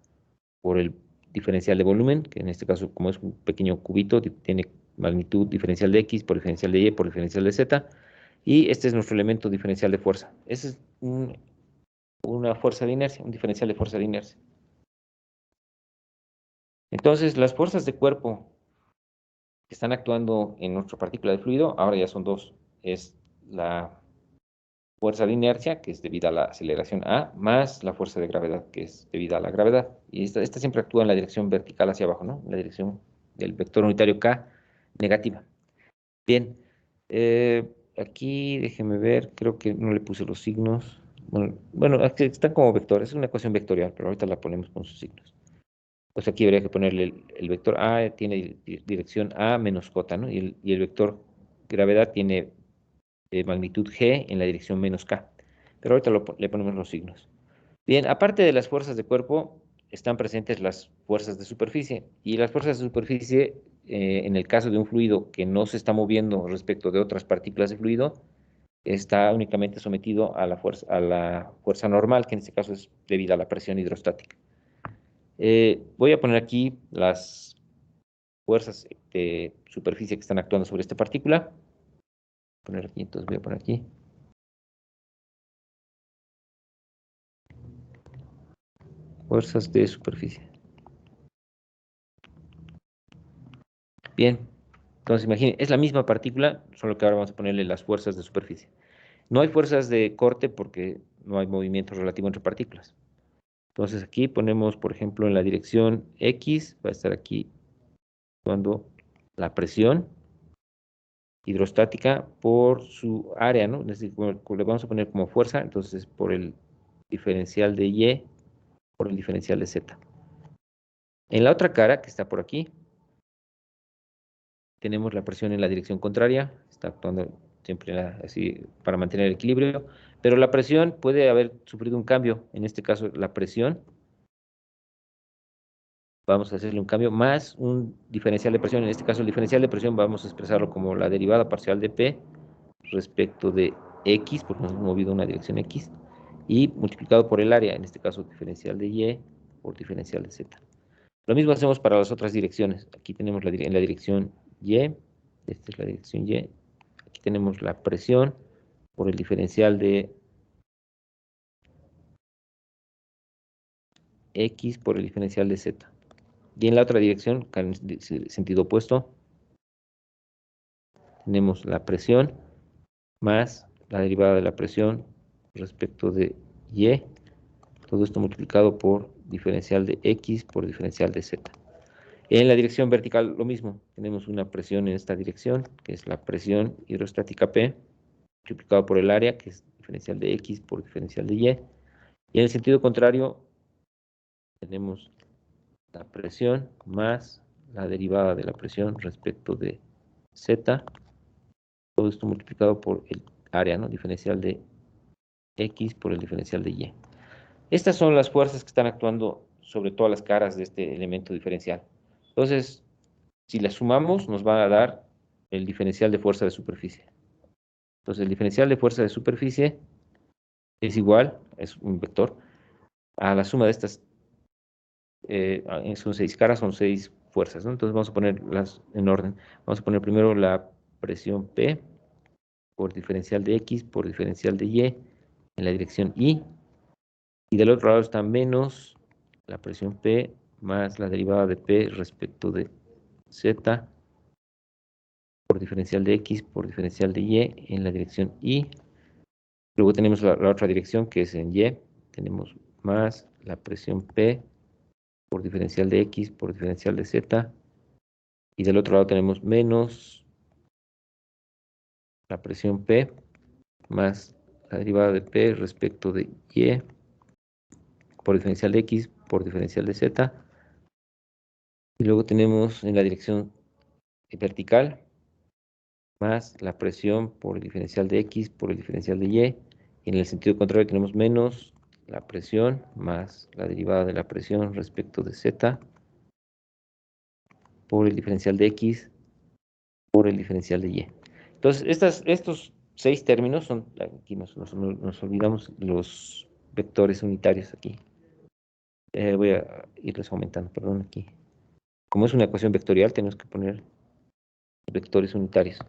por el diferencial de volumen, que en este caso, como es un pequeño cubito, tiene magnitud diferencial de X por diferencial de Y por diferencial de Z, y este es nuestro elemento diferencial de fuerza. Ese es una fuerza de inercia, un diferencial de fuerza de inercia. Entonces, las fuerzas de cuerpo que están actuando en nuestra partícula de fluido, ahora ya son dos. Es la fuerza de inercia, que es debida a la aceleración A, más la fuerza de gravedad, que es debida a la gravedad. Y esta siempre actúa en la dirección vertical hacia abajo, ¿no? En la dirección del vector unitario K negativa. Bien, aquí déjeme ver, creo que no le puse los signos. Bueno, aquí están como vectores, es una ecuación vectorial, pero ahorita la ponemos con sus signos. Pues aquí habría que ponerle el vector A, tiene dirección A menos J, ¿no? Y el vector gravedad tiene magnitud G en la dirección menos K. Pero ahorita le ponemos los signos. Bien, aparte de las fuerzas de cuerpo, están presentes las fuerzas de superficie. Y las fuerzas de superficie, en el caso de un fluido que no se está moviendo respecto de otras partículas de fluido, está únicamente sometido a la fuerza normal, que en este caso es debida a la presión hidrostática. Voy a poner aquí las fuerzas de superficie que están actuando sobre esta partícula. Entonces voy a poner aquí. Fuerzas de superficie. Bien, entonces imaginen, es la misma partícula, solo que ahora vamos a ponerle las fuerzas de superficie. No hay fuerzas de corte porque no hay movimiento relativo entre partículas. Entonces aquí ponemos, por ejemplo, en la dirección X, va a estar aquí cuando la presión hidrostática por su área, ¿no? Es decir, le vamos a poner como fuerza, entonces por el diferencial de Y, por el diferencial de Z. En la otra cara, que está por aquí, tenemos la presión en la dirección contraria, está actuando siempre así para mantener el equilibrio, pero la presión puede haber sufrido un cambio, en este caso la presión, vamos a hacerle un cambio, más un diferencial de presión, en este caso el diferencial de presión vamos a expresarlo como la derivada parcial de P respecto de X, porque nos hemos movido una dirección X, y multiplicado por el área, en este caso diferencial de Y por diferencial de Z. Lo mismo hacemos para las otras direcciones. Aquí tenemos en la dirección Y, esta es la dirección Y, aquí tenemos la presión por el diferencial de X por el diferencial de Z. Y en la otra dirección, en sentido opuesto, tenemos la presión más la derivada de la presión respecto de Y, todo esto multiplicado por diferencial de X por diferencial de Z. En la dirección vertical lo mismo, tenemos una presión en esta dirección, que es la presión hidrostática P, multiplicado por el área, que es diferencial de X por diferencial de Y. Y en el sentido contrario, tenemos la presión más la derivada de la presión respecto de Z, todo esto multiplicado por el área, ¿no? Diferencial de X por el diferencial de Y. Estas son las fuerzas que están actuando sobre todas las caras de este elemento diferencial. Entonces, si las sumamos, nos va a dar el diferencial de fuerza de superficie. Entonces, el diferencial de fuerza de superficie es igual, es un vector, a la suma de estas, son 6 caras, son 6 fuerzas, ¿no? Entonces, vamos a ponerlas en orden. Vamos a poner primero la presión P por diferencial de X por diferencial de Y en la dirección Y. Y del otro lado está menos la presión P más la derivada de P respecto de Z por diferencial de X por diferencial de Y en la dirección Y. Luego tenemos la otra dirección que es en Y. Tenemos más la presión P por diferencial de X por diferencial de Z. Y del otro lado tenemos menos la presión P más la derivada de P respecto de Y por diferencial de X por diferencial de Z. Y luego tenemos en la dirección vertical más la presión por el diferencial de X por el diferencial de Y. Y en el sentido contrario tenemos menos la presión más la derivada de la presión respecto de Z por el diferencial de X por el diferencial de Y. Entonces, estos 6 términos son, aquí nos olvidamos los vectores unitarios aquí. Voy a irles aumentando, perdón, aquí. Como es una ecuación vectorial, tenemos que poner vectores unitarios.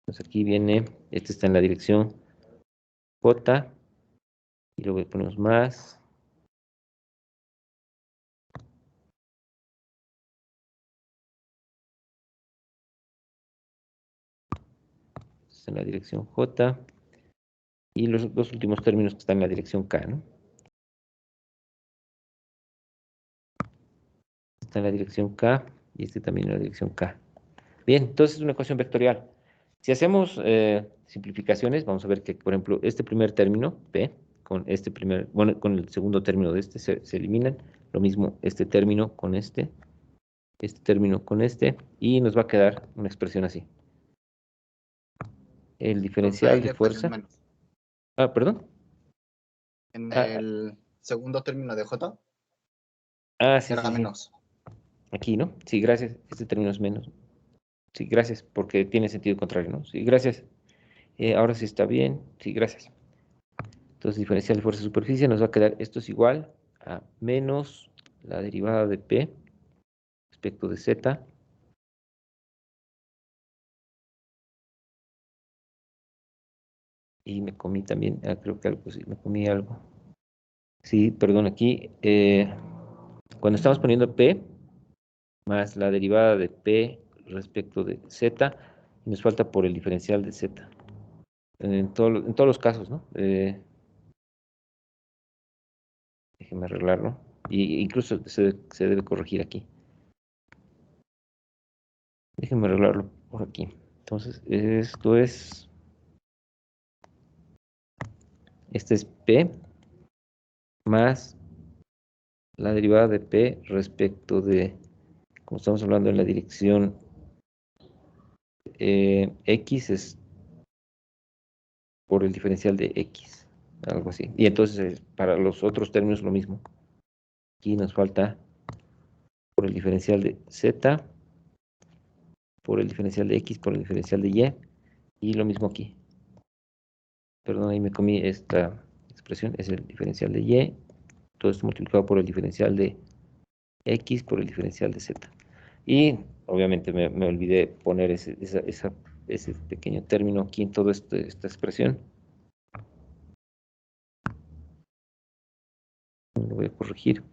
Entonces aquí viene, este está en la dirección J, y luego ponemos más, está en la dirección J, y los dos últimos términos que están en la dirección K, ¿no? Está en la dirección K, y este también en la dirección K. Bien, entonces es una ecuación vectorial. Si hacemos simplificaciones, vamos a ver que, por ejemplo, este primer término, P, con este bueno, con el segundo término de este se eliminan. Lo mismo este término con este término con este, y nos va a quedar una expresión así. El diferencial Ahí de le pones fuerza. menos. Ah, perdón. En Ah, el segundo término de J sí, era sí, sí. menos. Aquí, ¿no? Sí, gracias. Este término es menos. Sí, gracias, porque tiene sentido contrario, ¿no? Sí, gracias. Ahora sí está bien. Sí, gracias. Entonces, diferencial de fuerza de superficie nos va a quedar, esto es igual a menos la derivada de P respecto de Z y me comí también, creo que algo, sí, me comí algo. Sí, perdón, aquí, cuando estamos poniendo P más la derivada de P respecto de Z, nos falta por el diferencial de Z. En todos los casos, ¿no? Déjenme arreglarlo. Y incluso se debe corregir aquí. Déjenme arreglarlo por aquí. Entonces, este es P más la derivada de P respecto de, como estamos hablando en la dirección X, es por el diferencial de X, algo así. Y entonces, para los otros términos lo mismo. Aquí nos falta por el diferencial de Z, por el diferencial de X, por el diferencial de Y, y lo mismo aquí. Perdón, ahí me comí esta expresión, es el diferencial de Y, todo esto multiplicado por el diferencial de X, por el diferencial de Z. Y obviamente me olvidé poner ese pequeño término aquí en toda esta expresión. Lo voy a corregir.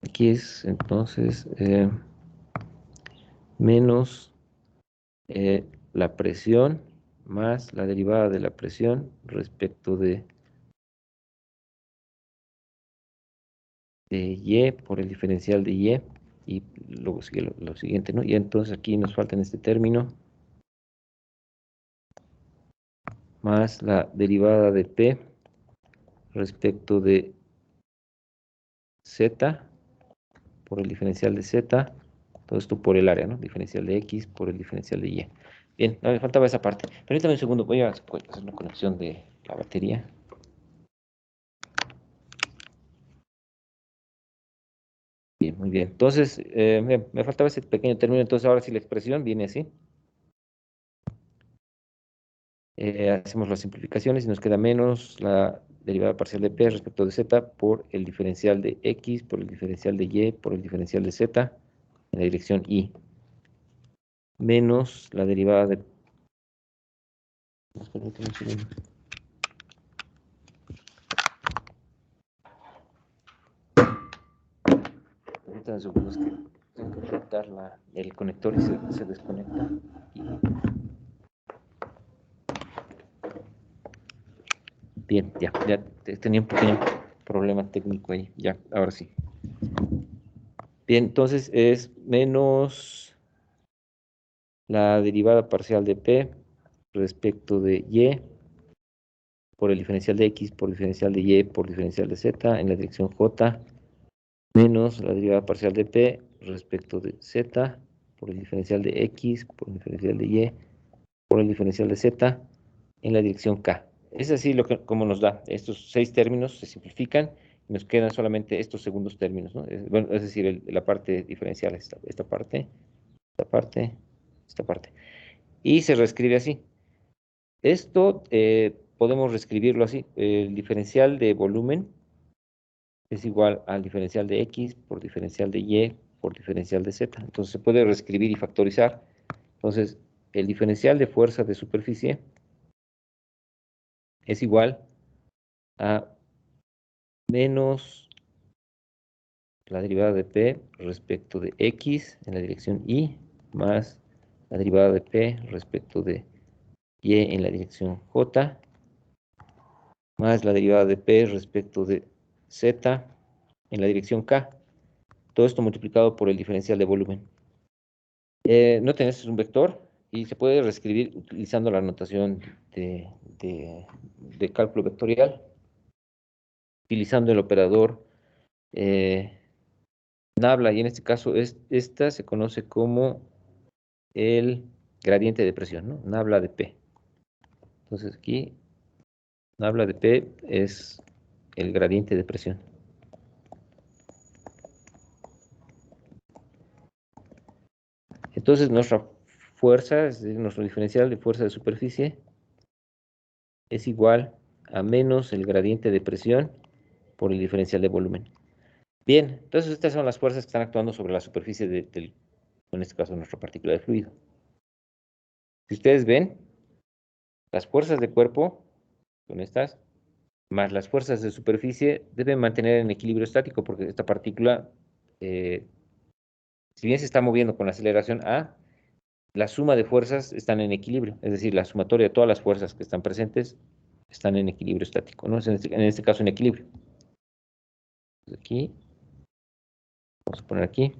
Aquí es entonces menos la presión más la derivada de la presión respecto de Y por el diferencial de Y, y luego sigue lo siguiente, ¿no? Y entonces aquí nos falta en este término más la derivada de P respecto de Z por el diferencial de Z, todo esto por el área, ¿no? Diferencial de X por el diferencial de Y. Bien, no, me faltaba esa parte. Permítame un segundo, voy a hacer una conexión de la batería. Bien, muy bien. Entonces, me faltaba ese pequeño término, entonces ahora sí la expresión viene así. Hacemos las simplificaciones y nos queda menos la derivada parcial de P respecto de Z por el diferencial de X, por el diferencial de Y, por el diferencial de Z en la dirección Y. Menos la derivada de... Permítame un segundo. Permítame segundos que tengo que conectar el conector y se desconecta. Bien, ya tenía un pequeño problema técnico ahí. Ya, ahora sí. Bien, entonces es menos la derivada parcial de P respecto de Y por el diferencial de X, por el diferencial de Y, por el diferencial de Z en la dirección J, menos la derivada parcial de P respecto de Z por el diferencial de X, por el diferencial de Y, por el diferencial de Z en la dirección K. Es así como nos da. Estos 6 términos se simplifican y nos quedan solamente estos segundos términos, ¿no? Bueno, es decir, la parte diferencial, esta parte, esta parte, esta parte. Y se reescribe así. Esto podemos reescribirlo así. El diferencial de volumen es igual al diferencial de X por diferencial de Y por diferencial de Z. Entonces se puede reescribir y factorizar. Entonces, el diferencial de fuerza de superficie es igual a menos la derivada de P respecto de X en la dirección Y más la derivada de P respecto de Y en la dirección J más la derivada de P respecto de Z en la dirección K. Todo esto multiplicado por el diferencial de volumen. Noten, este es un vector y se puede reescribir utilizando la notación de cálculo vectorial, utilizando el operador Nabla, y en este caso esta se conoce como el gradiente de presión, ¿no? Nabla de P. Entonces aquí, Nabla de P es el gradiente de presión. Entonces nuestra fuerza, es decir, nuestro diferencial de fuerza de superficie, es igual a menos el gradiente de presión por el diferencial de volumen. Bien, entonces estas son las fuerzas que están actuando sobre la superficie en este caso, nuestra partícula de fluido. Si ustedes ven, las fuerzas de cuerpo son estas, más las fuerzas de superficie deben mantener en equilibrio estático, porque esta partícula, si bien se está moviendo con la aceleración A, la suma de fuerzas están en equilibrio, es decir, la sumatoria de todas las fuerzas que están presentes están en equilibrio estático, ¿no? En este caso en equilibrio. Aquí, vamos a poner aquí.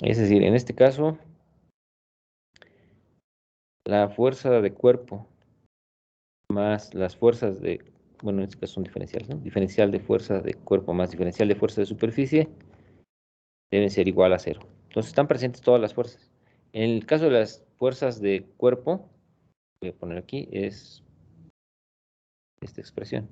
Es decir, en este caso, la fuerza de cuerpo más las fuerzas de, bueno, en este caso son diferenciales, ¿no? Diferencial de fuerza de cuerpo más diferencial de fuerza de superficie deben ser igual a 0. Entonces están presentes todas las fuerzas. En el caso de las fuerzas de cuerpo, voy a poner aquí, es esta expresión.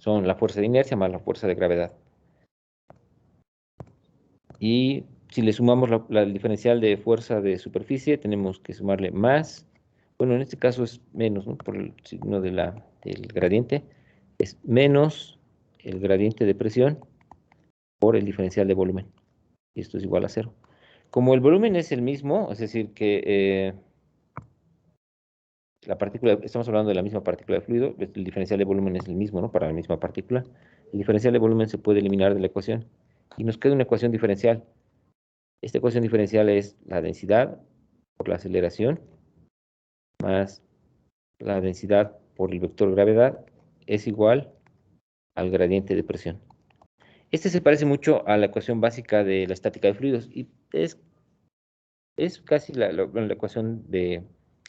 Son la fuerza de inercia más la fuerza de gravedad. Y si le sumamos el diferencial de fuerza de superficie, tenemos que sumarle más, bueno, en este caso es menos, ¿no? Por el signo del gradiente, es menos el gradiente de presión por el diferencial de volumen. Y esto es igual a 0. Como el volumen es el mismo, es decir, que la partícula, estamos hablando de la misma partícula de fluido, el diferencial de volumen es el mismo, ¿no? Para la misma partícula. El diferencial de volumen se puede eliminar de la ecuación y nos queda una ecuación diferencial. Esta ecuación diferencial es la densidad por la aceleración más la densidad por el vector gravedad es igual al gradiente de presión. Este se parece mucho a la ecuación básica de la estática de fluidos y es casi la ecuación de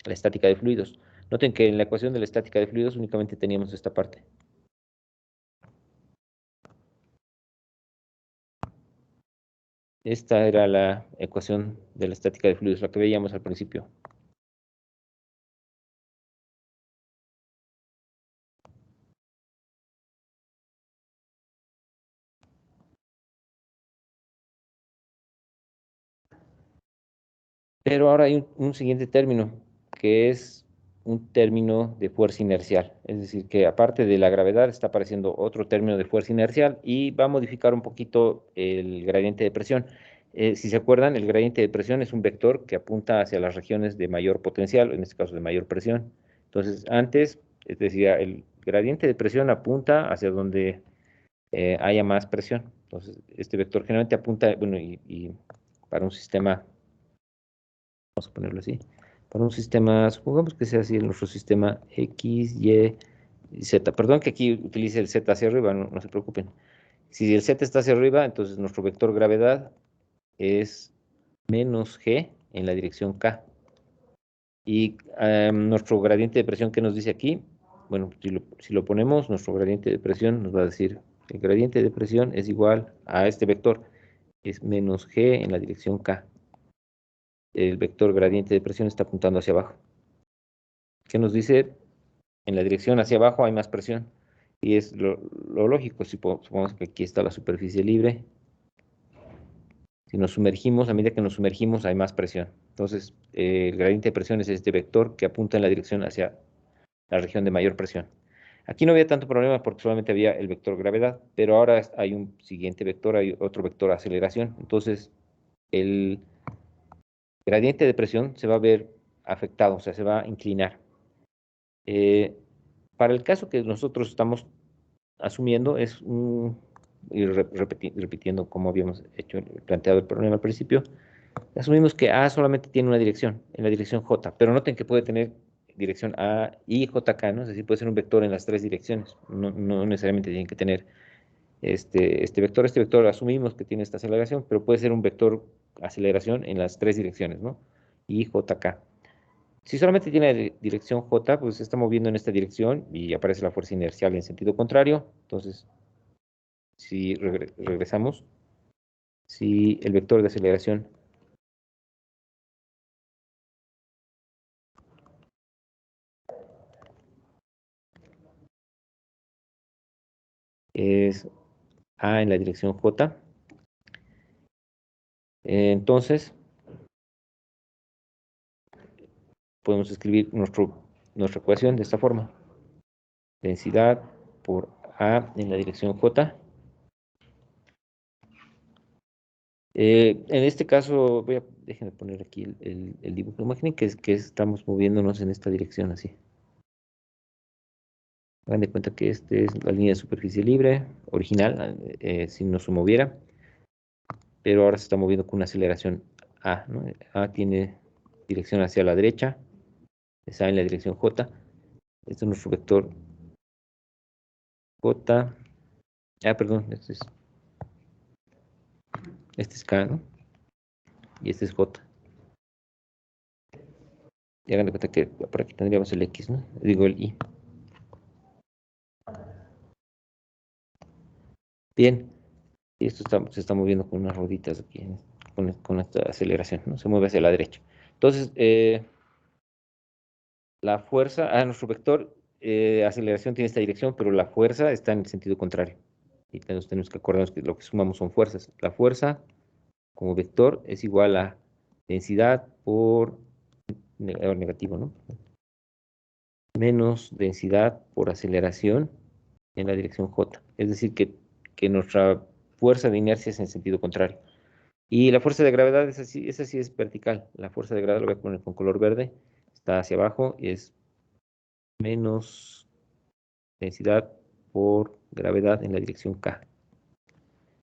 la estática de fluidos. Noten que en la ecuación de la estática de fluidos únicamente teníamos esta parte. Esta era la ecuación de la estática de fluidos, la que veíamos al principio. Pero ahora hay un siguiente término, que es un término de fuerza inercial. Es decir, que aparte de la gravedad está apareciendo otro término de fuerza inercial y va a modificar un poquito el gradiente de presión. Si se acuerdan, el gradiente de presión es un vector que apunta hacia las regiones de mayor potencial, en este caso de mayor presión. Entonces, antes, es decir, el gradiente de presión apunta hacia donde haya más presión. Entonces, este vector generalmente apunta, bueno, y para un sistema, vamos a ponerlo así, para un sistema, supongamos que sea así nuestro sistema X, Y, Z. Perdón que aquí utilice el Z hacia arriba, no se preocupen. Si el Z está hacia arriba, entonces nuestro vector gravedad es menos G en la dirección K. Y nuestro gradiente de presión, ¿qué nos dice aquí? Bueno, si lo ponemos, nuestro gradiente de presión nos va a decir, el gradiente de presión es igual a este vector, es menos G en la dirección K. El vector gradiente de presión está apuntando hacia abajo. ¿Qué nos dice? En la dirección hacia abajo hay más presión. Y es lo lógico, si supongamos que aquí está la superficie libre. Si nos sumergimos, a medida que nos sumergimos hay más presión. Entonces, el gradiente de presión es este vector que apunta en la dirección hacia la región de mayor presión. Aquí no había tanto problema porque solamente había el vector gravedad, pero ahora hay un siguiente vector, hay otro vector aceleración. Entonces, el gradiente de presión se va a ver afectado, o sea, se va a inclinar. Para el caso que nosotros estamos asumiendo, es ir repitiendo como habíamos planteado el problema al principio, asumimos que A solamente tiene una dirección, en la dirección J, pero noten que puede tener dirección A y JK, ¿no? Es decir, puede ser un vector en las tres direcciones, no necesariamente tienen que tener este vector. Este vector asumimos que tiene esta aceleración, pero puede ser un vector aceleración en las tres direcciones, ¿no? Y JK. Si solamente tiene dirección J, pues se está moviendo en esta dirección y aparece la fuerza inercial en sentido contrario. Entonces, si regresamos, si el vector de aceleración es A en la dirección J, entonces podemos escribir nuestra ecuación de esta forma. Densidad por A en la dirección J. En este caso, déjenme poner aquí el dibujo. Imaginen que estamos moviéndonos en esta dirección así. Hagan de cuenta que esta es la línea de superficie libre, original, si no se moviera, pero ahora se está moviendo con una aceleración A, ¿no? A tiene dirección hacia la derecha, es A en la dirección J. Este es nuestro vector J. Perdón, este es K, ¿no? Y este es J. Y hagan de cuenta que por aquí tendríamos el X, ¿no? Digo el Y. Bien, y esto se está moviendo con unas rueditas aquí, con esta aceleración, ¿no? Se mueve hacia la derecha. Entonces, la fuerza, nuestro vector aceleración tiene esta dirección, pero la fuerza está en el sentido contrario. Y tenemos que acordarnos que lo que sumamos son fuerzas. La fuerza como vector es igual a densidad por negativo, ¿no? Menos densidad por aceleración en la dirección J. Es decir, que nuestra fuerza de inercia es en sentido contrario. Y la fuerza de gravedad esa sí es vertical. La fuerza de gravedad lo voy a poner con color verde. Está hacia abajo y es menos densidad por gravedad en la dirección K.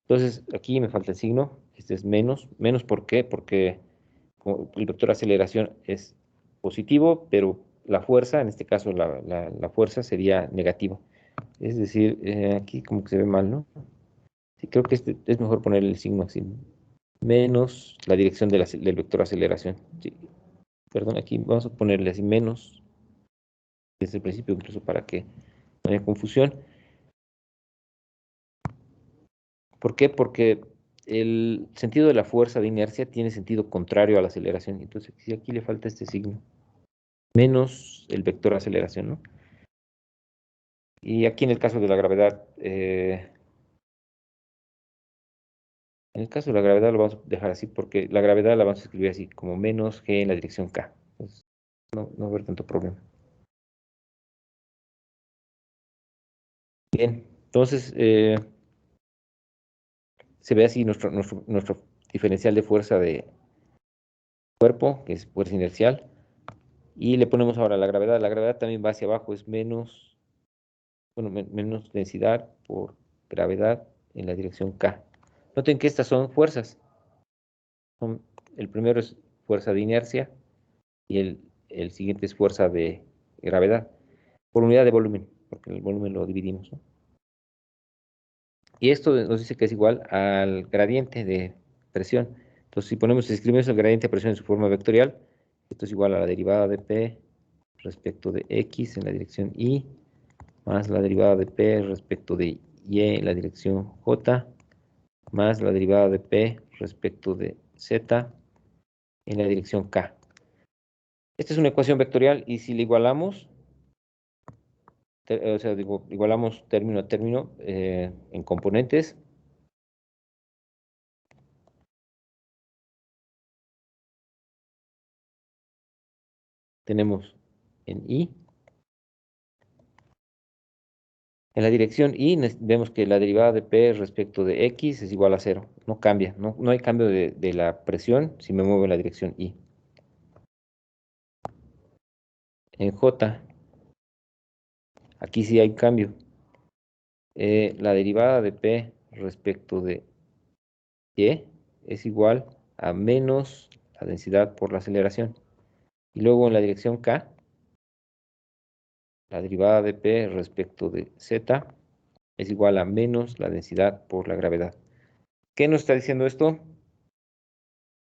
Entonces, aquí me falta el signo. Este es menos. ¿Menos por qué? Porque el vector aceleración es positivo, pero la fuerza, en este caso la fuerza sería negativa. Es decir, aquí como que se ve mal, ¿no? Sí, creo que es mejor poner el signo así. Menos la dirección del vector aceleración. Sí, perdón, aquí vamos a ponerle así menos desde el principio, incluso para que no haya confusión. ¿Por qué? Porque el sentido de la fuerza de inercia tiene sentido contrario a la aceleración. Entonces, si aquí le falta este signo, menos el vector aceleración, ¿no? Y aquí en el caso de la gravedad, en el caso de la gravedad lo vamos a dejar así, porque la gravedad la vamos a escribir así, como menos g en la dirección k. Entonces, no va a haber tanto problema. Bien, entonces se ve así nuestro diferencial de fuerza de cuerpo, que es fuerza inercial, y le ponemos ahora la gravedad. La gravedad también va hacia abajo, es menos, bueno, menos densidad por gravedad en la dirección K. Noten que estas son fuerzas. El primero es fuerza de inercia y el siguiente es fuerza de gravedad por unidad de volumen, porque el volumen lo dividimos, ¿no? Y esto nos dice que es igual al gradiente de presión. Entonces, si escribimos el gradiente de presión en su forma vectorial, esto es igual a la derivada de P respecto de X en la dirección Y, más la derivada de P respecto de Y en la dirección J, más la derivada de P respecto de Z en la dirección K. Esta es una ecuación vectorial y si la igualamos, o sea, igualamos término a término en componentes, tenemos en Y, en la dirección Y vemos que la derivada de P respecto de X es igual a 0, no cambia, no hay cambio de la presión si me muevo en la dirección Y. En J, aquí sí hay cambio. La derivada de P respecto de Y es igual a menos la densidad por la aceleración. Y luego en la dirección K, la derivada de P respecto de Z es igual a menos la densidad por la gravedad. ¿Qué nos está diciendo esto?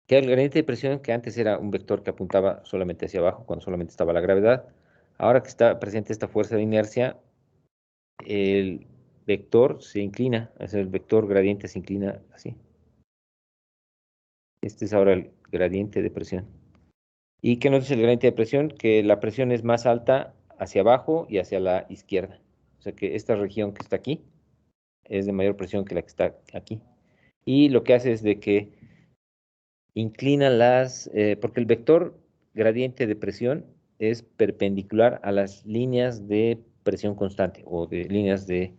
Que el gradiente de presión, que antes era un vector que apuntaba solamente hacia abajo, cuando solamente estaba la gravedad, ahora que está presente esta fuerza de inercia, vector se inclina, o sea, el vector gradiente se inclina así. Este es ahora el gradiente de presión. ¿Y qué nos dice el gradiente de presión? Que la presión es más alta hacia abajo y hacia la izquierda. O sea que esta región que está aquí es de mayor presión que la que está aquí. Y lo que hace es de que inclina porque el vector gradiente de presión es perpendicular a las líneas de presión constante o de líneas de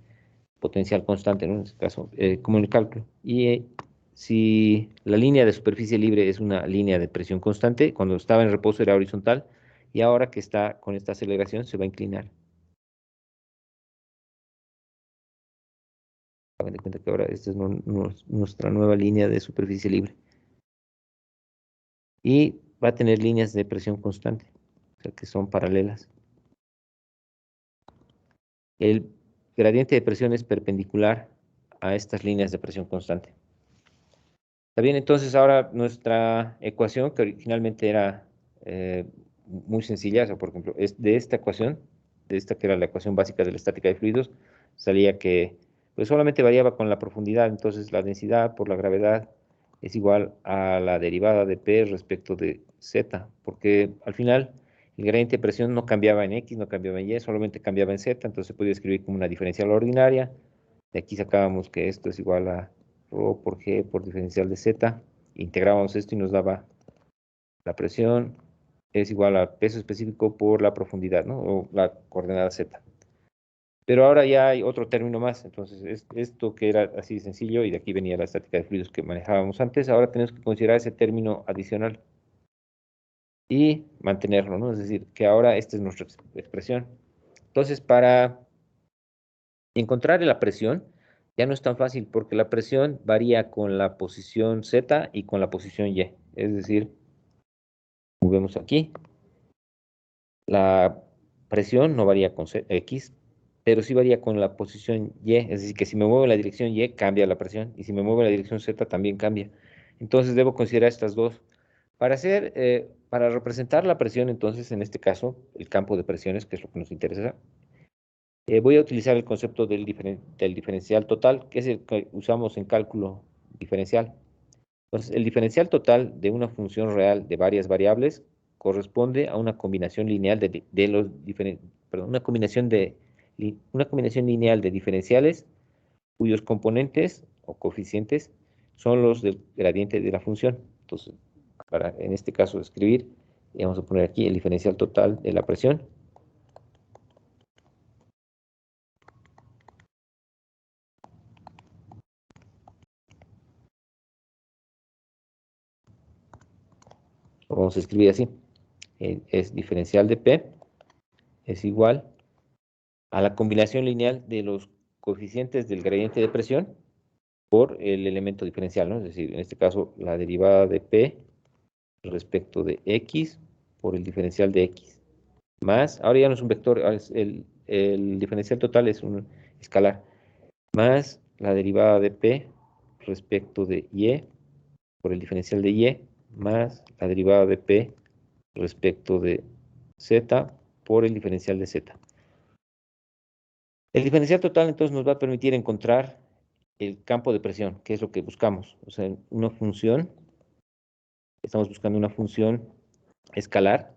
potencial constante, ¿no? En este caso, como en el cálculo. Y si la línea de superficie libre es una línea de presión constante, cuando estaba en reposo era horizontal, y ahora que está con esta aceleración se va a inclinar. Hagan de cuenta que ahora esta es nuestra nueva línea de superficie libre. Y va a tener líneas de presión constante, o sea que son paralelas. El gradiente de presión es perpendicular a estas líneas de presión constante. Está bien, entonces ahora nuestra ecuación, que originalmente era muy sencilla, o sea, por ejemplo, es de esta ecuación, de esta que era la ecuación básica de la estática de fluidos, salía que pues solamente variaba con la profundidad, entonces la densidad por la gravedad es igual a la derivada de P respecto de Z, porque al final el gradiente de presión no cambiaba en X, no cambiaba en Y, solamente cambiaba en Z, entonces se podía escribir como una diferencial ordinaria. De aquí sacábamos que esto es igual a rho por G por diferencial de Z. Integrábamos esto y nos daba la presión es igual a peso específico por la profundidad, ¿no? O la coordenada Z. Pero ahora ya hay otro término más. Entonces, esto que era así sencillo, y de aquí venía la estática de fluidos que manejábamos antes, ahora tenemos que considerar ese término adicional y mantenerlo, ¿no? Es decir, que ahora esta es nuestra expresión. Entonces, para encontrar la presión ya no es tan fácil porque la presión varía con la posición Z y con la posición Y. Es decir, como vemos aquí, la presión no varía con X, pero sí varía con la posición Y. Es decir, que si me muevo en la dirección Y, cambia la presión. Y si me muevo en la dirección Z, también cambia. Entonces, debo considerar estas dos. Para representar la presión, entonces, en este caso, el campo de presiones, que es lo que nos interesa, voy a utilizar el concepto del diferencial total, que es el que usamos en cálculo diferencial. Entonces, el diferencial total de una función real de varias variables corresponde a una combinación lineal una combinación lineal de diferenciales cuyos componentes o coeficientes son los del gradiente de la función. Entonces, para en este caso escribir, vamos a poner aquí el diferencial total de la presión. Lo vamos a escribir así. Es diferencial de P es igual a la combinación lineal de los coeficientes del gradiente de presión por el elemento diferencial, ¿no? Es decir, en este caso, la derivada de P respecto de X por el diferencial de X. Más, ahora ya no es un vector, ahora el diferencial total es un escalar. Más la derivada de P respecto de Y por el diferencial de Y, más la derivada de P respecto de Z por el diferencial de Z. El diferencial total entonces nos va a permitir encontrar el campo de presión, que es lo que buscamos. O sea, una función, estamos buscando una función escalar,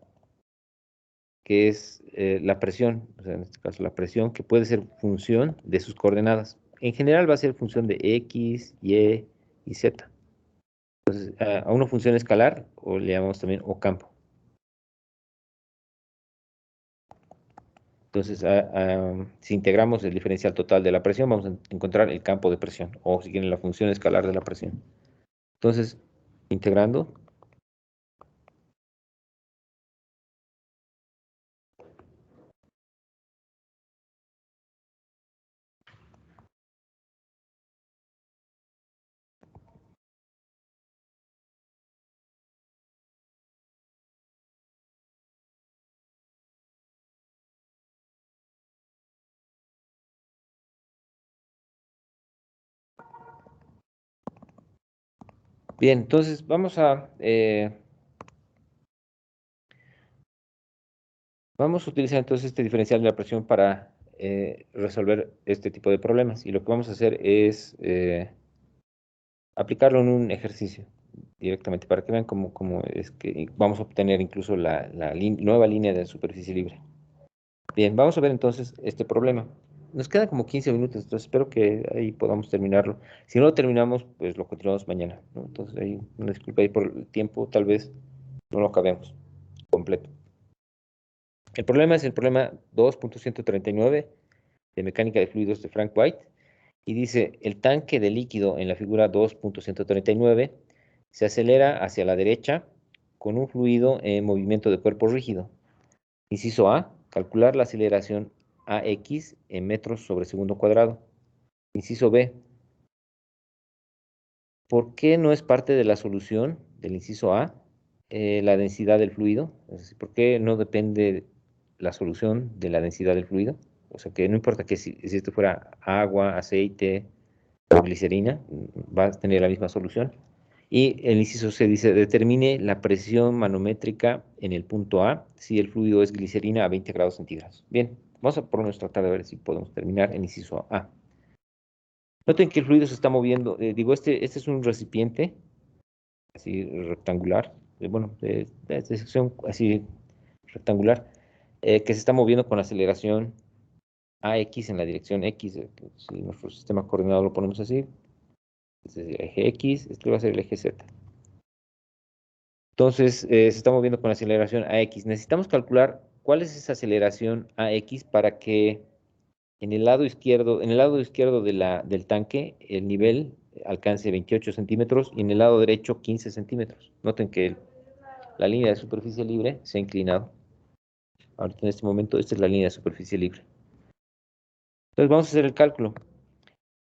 que es la presión, o sea, en este caso la presión, que puede ser función de sus coordenadas. En general va a ser función de X, Y y Z. Entonces, a una función escalar, o le llamamos también o campo. Entonces, si integramos el diferencial total de la presión, vamos a encontrar el campo de presión, o si quieren la función escalar de la presión. Entonces, integrando, bien, entonces vamos a utilizar entonces este diferencial de la presión para resolver este tipo de problemas. Y lo que vamos a hacer es aplicarlo en un ejercicio directamente para que vean cómo es que vamos a obtener incluso la nueva línea de superficie libre. Bien, vamos a ver entonces este problema. Nos quedan como 15 minutos, entonces espero que ahí podamos terminarlo. Si no lo terminamos, pues lo continuamos mañana, ¿no? Entonces ahí, una disculpa ahí por el tiempo, tal vez no lo acabemos completo. El problema es el problema 2.139 de mecánica de fluidos de Frank White, y dice, el tanque de líquido en la figura 2.139 se acelera hacia la derecha con un fluido en movimiento de cuerpo rígido. Inciso A, calcular la aceleración AX en metros sobre segundo cuadrado. Inciso B, ¿por qué no es parte de la solución del inciso A la densidad del fluido? Es decir, ¿por qué no depende la solución de la densidad del fluido? O sea, que no importa que si esto fuera agua, aceite o glicerina, va a tener la misma solución. Y el inciso C dice, determine la presión manométrica en el punto A si el fluido es glicerina a 20 grados centígrados. Bien, vamos a por lo menos tratar de ver si podemos terminar el inciso A. Noten que el fluido se está moviendo. Este es un recipiente así rectangular, de sección así rectangular, que se está moviendo con aceleración AX en la dirección X. Si nuestro sistema coordinado lo ponemos así, este es el eje X, este va a ser el eje Z. Entonces, se está moviendo con aceleración AX. Necesitamos calcular cuál es esa aceleración AX para que en el lado izquierdo del tanque, el nivel alcance 28 centímetros y en el lado derecho 15 centímetros. Noten que la línea de superficie libre se ha inclinado. Ahorita en este momento, esta es la línea de superficie libre. Entonces vamos a hacer el cálculo.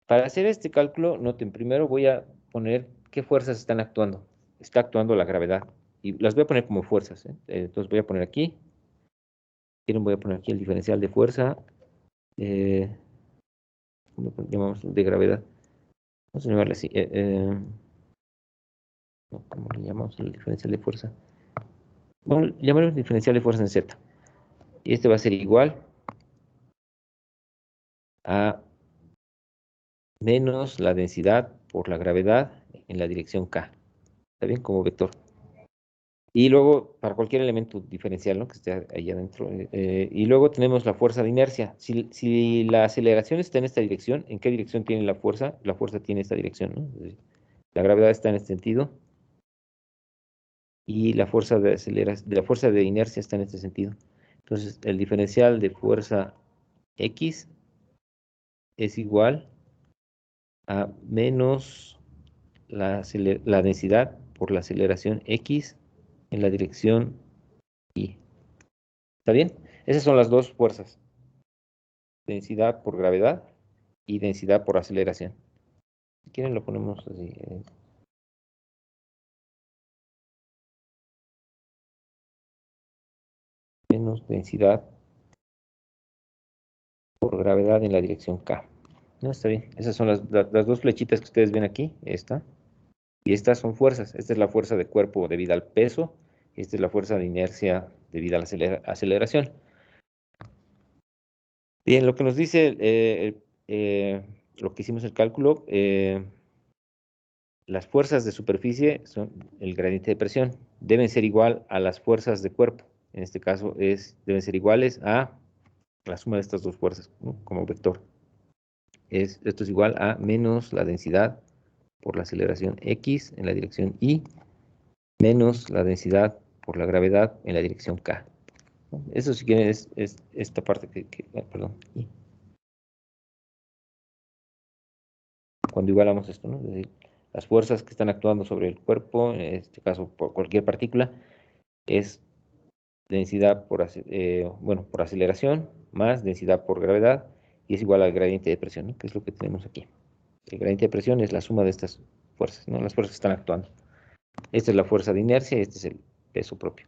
Para hacer este cálculo, noten, primero voy a poner qué fuerzas están actuando. Está actuando la gravedad. Y las voy a poner como fuerzas, ¿eh? Entonces voy a poner aquí. Voy a poner aquí el diferencial de fuerza. ¿Cómo llamamos? De gravedad. Vamos a llamarle así. ¿Cómo le llamamos el diferencial de fuerza? Bueno, llamaremos diferencial de fuerza en Z. Y este va a ser igual a menos la densidad por la gravedad en la dirección K. ¿Está bien? Como vector. Y luego, para cualquier elemento diferencial, ¿no?, que esté ahí adentro. Y luego tenemos la fuerza de inercia. Si la aceleración está en esta dirección, ¿en qué dirección tiene la fuerza? La fuerza tiene esta dirección, ¿no? La gravedad está en este sentido. Y la fuerza la fuerza de inercia está en este sentido. Entonces, el diferencial de fuerza X es igual a menos la densidad por la aceleración X en la dirección Y. ¿Está bien? Esas son las dos fuerzas. Densidad por gravedad y densidad por aceleración. Si quieren lo ponemos así. Menos densidad por gravedad en la dirección K. No, está bien. Esas son las dos flechitas que ustedes ven aquí. Esta. Y estas son fuerzas. Esta es la fuerza de cuerpo debida al peso. Y esta es la fuerza de inercia debida a la aceleración. Bien, lo que nos dice lo que hicimos el cálculo, las fuerzas de superficie son el gradiente de presión. Deben ser igual a las fuerzas de cuerpo. En este caso deben ser iguales a la suma de estas dos fuerzas, ¿no?, como vector. Esto es igual a menos la densidad por la aceleración X en la dirección Y, menos la densidad por la gravedad en la dirección K. Eso, si quieren, es esta parte perdón. Cuando igualamos esto, ¿no? Es decir, las fuerzas que están actuando sobre el cuerpo, en este caso por cualquier partícula, es densidad por aceleración más densidad por gravedad, y es igual al gradiente de presión, ¿no?, que es lo que tenemos aquí. El gradiente de presión es la suma de estas fuerzas, ¿no?, las fuerzas que están actuando. Esta es la fuerza de inercia y este es el peso propio.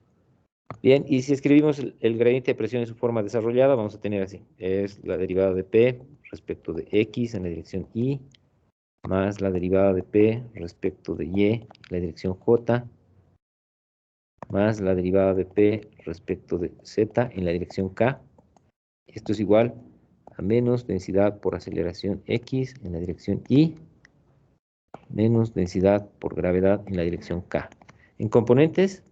Bien, y si escribimos el gradiente de presión en su forma desarrollada, vamos a tener así. Es la derivada de P respecto de X en la dirección Y, más la derivada de P respecto de Y en la dirección J, más la derivada de P respecto de Z en la dirección K. Esto es igual a menos densidad por aceleración X en la dirección Y, menos densidad por gravedad en la dirección K. En componentes,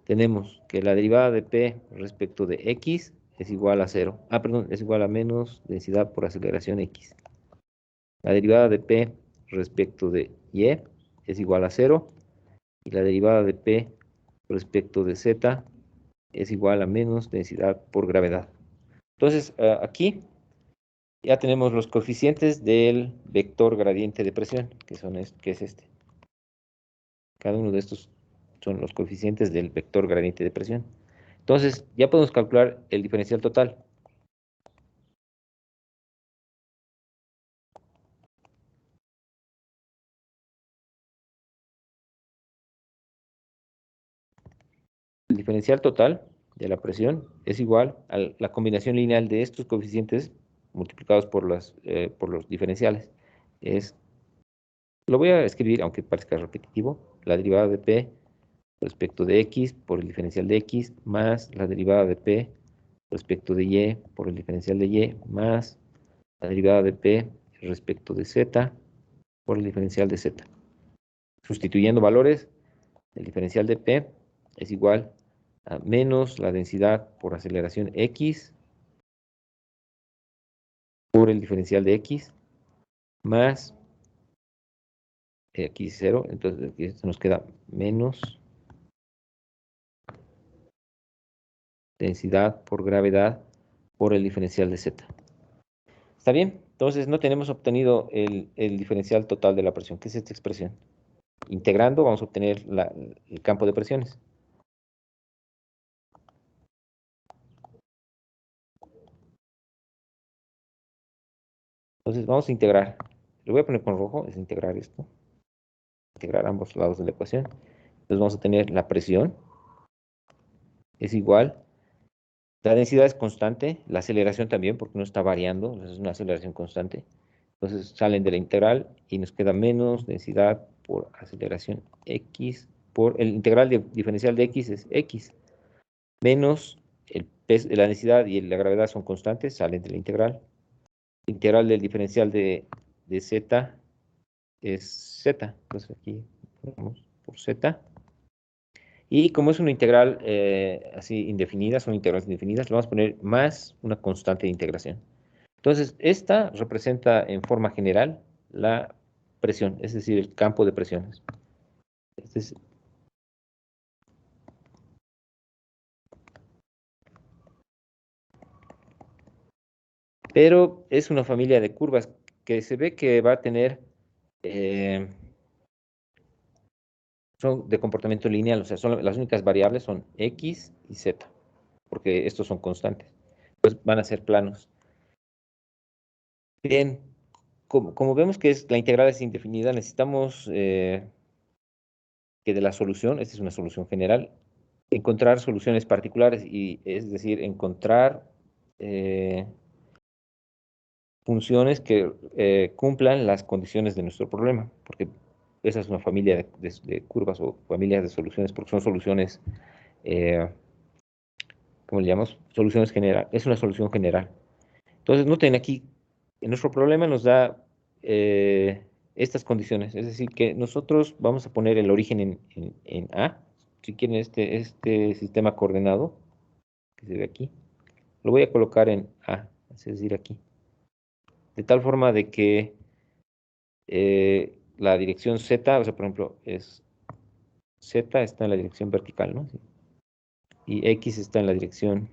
tenemos que la derivada de P respecto de X es igual a 0. Es igual a menos densidad por aceleración X. La derivada de P respecto de Y es igual a 0. Y la derivada de P respecto de Z es igual a menos densidad por gravedad. Entonces, aquí ya tenemos los coeficientes del vector gradiente de presión, que es este. Cada uno de estos son los coeficientes del vector gradiente de presión. Entonces, ya podemos calcular el diferencial total. El diferencial total de la presión es igual a la combinación lineal de estos coeficientes multiplicados por los diferenciales. Lo voy a escribir, aunque parezca repetitivo, la derivada de P respecto de X por el diferencial de X más la derivada de P respecto de Y por el diferencial de Y más la derivada de P respecto de Z por el diferencial de Z. Sustituyendo valores, el diferencial de P es igual a menos la densidad por aceleración X por el diferencial de X más, aquí 0, entonces aquí nos queda menos densidad por gravedad por el diferencial de Z. ¿Está bien? Entonces no tenemos obtenido el diferencial total de la presión, que es esta expresión. Integrando vamos a obtener el campo de presiones. Entonces vamos a integrar. Lo voy a poner con rojo, es integrar esto. Integrar ambos lados de la ecuación. Entonces vamos a tener la presión es igual. La densidad es constante, la aceleración también, porque no está variando, es una aceleración constante. Entonces salen de la integral y nos queda menos densidad por aceleración X, por el integral diferencial de X es X, menos el peso, la densidad y la gravedad son constantes, salen de la integral. La integral del diferencial de Z es Z, entonces aquí ponemos por Z. Y como es una integral así indefinida, son integrales indefinidas, le vamos a poner más una constante de integración. Entonces, esta representa en forma general la presión, es decir, el campo de presiones. Pero es una familia de curvas que se ve que va a tener, son de comportamiento lineal, o sea, las únicas variables son X y Z, porque estos son constantes. Pues van a ser planos. Bien, como vemos que la integral es indefinida, necesitamos que de la solución, esta es una solución general, encontrar soluciones particulares, y es decir, encontrar funciones que cumplan las condiciones de nuestro problema, porque esa es una familia de curvas o familias de soluciones, porque son soluciones, ¿cómo le llamamos? Soluciones general, es una solución general. Entonces, noten aquí, en nuestro problema nos da estas condiciones, es decir, que nosotros vamos a poner el origen en A, si quieren este sistema coordenado, que se ve aquí, lo voy a colocar en A, es decir, aquí, de tal forma de que la dirección Z, o sea, por ejemplo, Z está en la dirección vertical, ¿no? Sí. Y X está en la dirección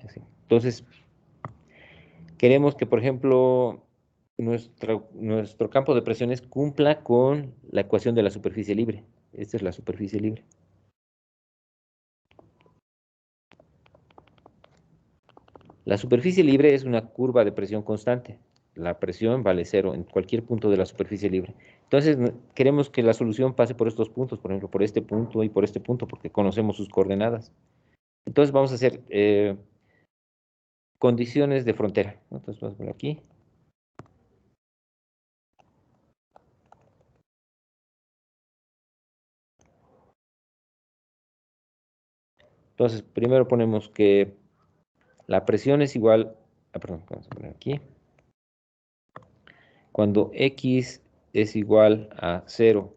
así. Entonces, queremos que, por ejemplo, nuestro campo de presiones cumpla con la ecuación de la superficie libre. Esta es la superficie libre. La superficie libre es una curva de presión constante. La presión vale 0 en cualquier punto de la superficie libre. Entonces, queremos que la solución pase por estos puntos, por ejemplo, por este punto y por este punto, porque conocemos sus coordenadas. Entonces, vamos a hacer condiciones de frontera, ¿no? Entonces, vamos a poner aquí. Entonces, primero ponemos que la presión es igual, perdón, vamos a poner aquí. Cuando X es igual a 0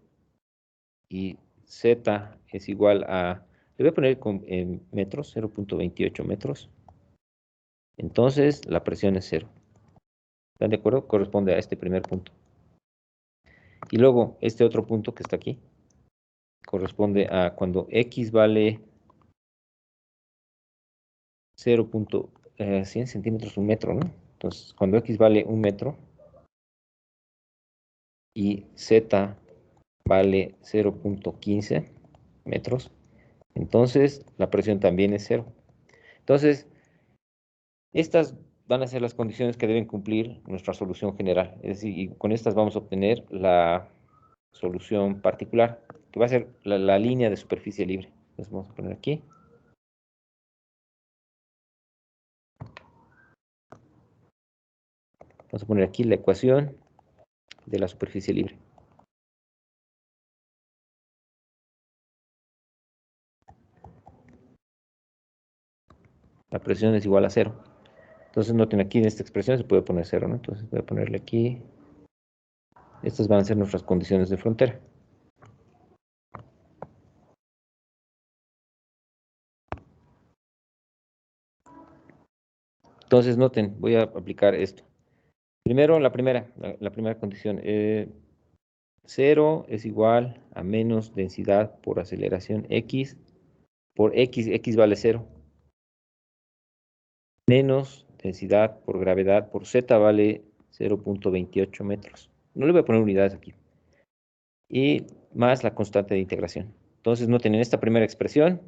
y Z es igual a, le voy a poner en metros, 0.28 metros. Entonces, la presión es 0. ¿Están de acuerdo? Corresponde a este primer punto. Y luego, este otro punto que está aquí, corresponde a cuando X vale 0.100 centímetros un metro, ¿no? Entonces, cuando X vale 1 metro y Z vale 0.15 metros, entonces la presión también es 0. Entonces, estas van a ser las condiciones que deben cumplir nuestra solución general. Es decir, y con estas vamos a obtener la solución particular, que va a ser la línea de superficie libre. Entonces vamos a poner aquí. Vamos a poner aquí la ecuación de la superficie libre. La presión es igual a 0. Entonces noten aquí en esta expresión se puede poner 0, ¿no? Entonces voy a ponerle aquí. Estas van a ser nuestras condiciones de frontera. Entonces noten, voy a aplicar esto. Primero, la primera condición. 0 es igual a menos densidad por aceleración X por X, X vale 0. Menos densidad por gravedad por Z vale 0.28 metros. No le voy a poner unidades aquí. Y más la constante de integración. Entonces noten en esta primera expresión,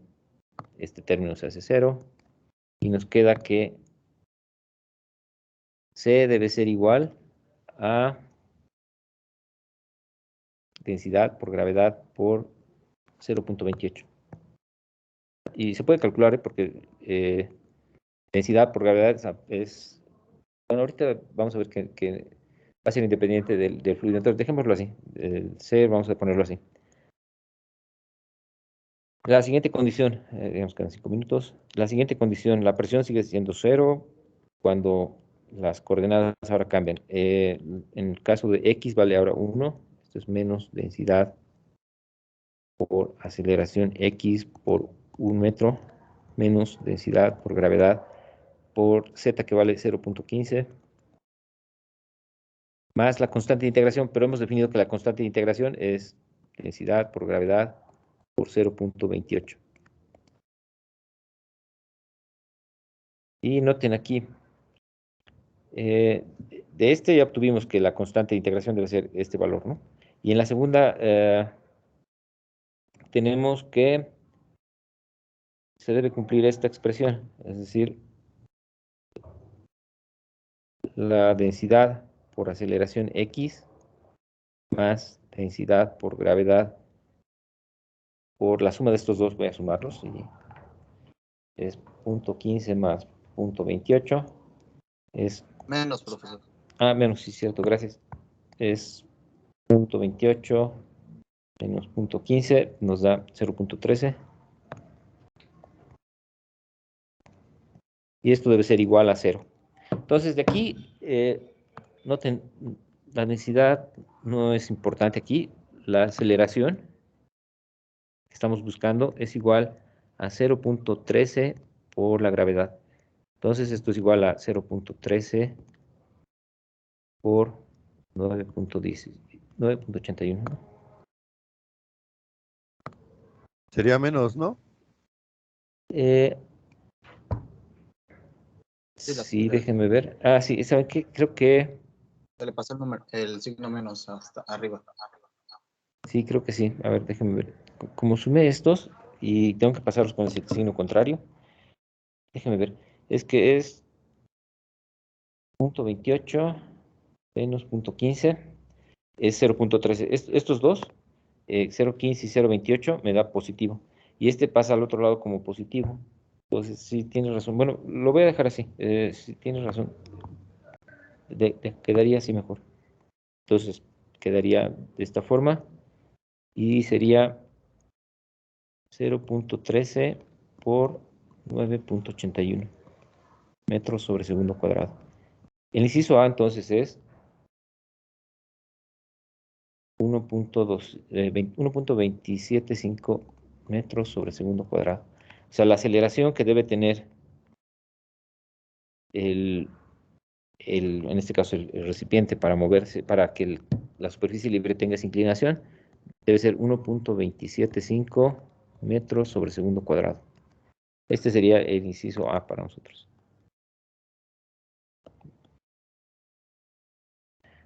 este término se hace 0 y nos queda que C debe ser igual a densidad por gravedad por 0.28. Y se puede calcular porque densidad por gravedad es... Bueno, ahorita vamos a ver que va a ser independiente del fluido. Entonces, dejémoslo así. El C vamos a ponerlo así. La siguiente condición, digamos que en 5 minutos. La siguiente condición, la presión sigue siendo 0 cuando las coordenadas ahora cambian. En el caso de X vale ahora 1. Esto es menos densidad por aceleración X por 1 metro, menos densidad por gravedad por Z que vale 0.15, más la constante de integración, pero hemos definido que la constante de integración es densidad por gravedad por 0.28. Y noten aquí, de este ya obtuvimos que la constante de integración debe ser este valor, ¿no? Y en la segunda tenemos que se debe cumplir esta expresión, es decir, la densidad por aceleración X más densidad por gravedad por la suma de estos dos, voy a sumarlos, y es 0.15 más 0.28, es... Menos, profesor. menos, sí, cierto, gracias. Es 0.28 menos 0.15, nos da 0.13. Y esto debe ser igual a 0. Entonces, de aquí, noten, la densidad no es importante aquí. La aceleración que estamos buscando es igual a 0.13 por la gravedad. Entonces, esto es igual a 0.13 por 9.81. Sería menos, ¿no? Sí, déjenme ver. Sí, ¿saben qué? Creo que... Se le pasó el número, el signo menos hasta arriba. Sí, creo que sí. A ver, déjenme ver. Como sumé estos y tengo que pasarlos con el signo contrario. Déjenme ver. Es que es 0.28 menos 0.15 es 0.13. Estos dos, 0.15 y 0.28, me da positivo. Y este pasa al otro lado como positivo. Entonces, sí, tienes razón. Bueno, lo voy a dejar así. Sí, tienes razón. Quedaría así mejor. Entonces, quedaría de esta forma. Y sería 0.13 por 9.81 metros sobre segundo cuadrado. El inciso A entonces es 1.275 metros sobre segundo cuadrado. O sea, la aceleración que debe tener en este caso el recipiente para moverse, para que la superficie libre tenga esa inclinación, debe ser 1.275 metros sobre segundo cuadrado. Este sería el inciso A para nosotros.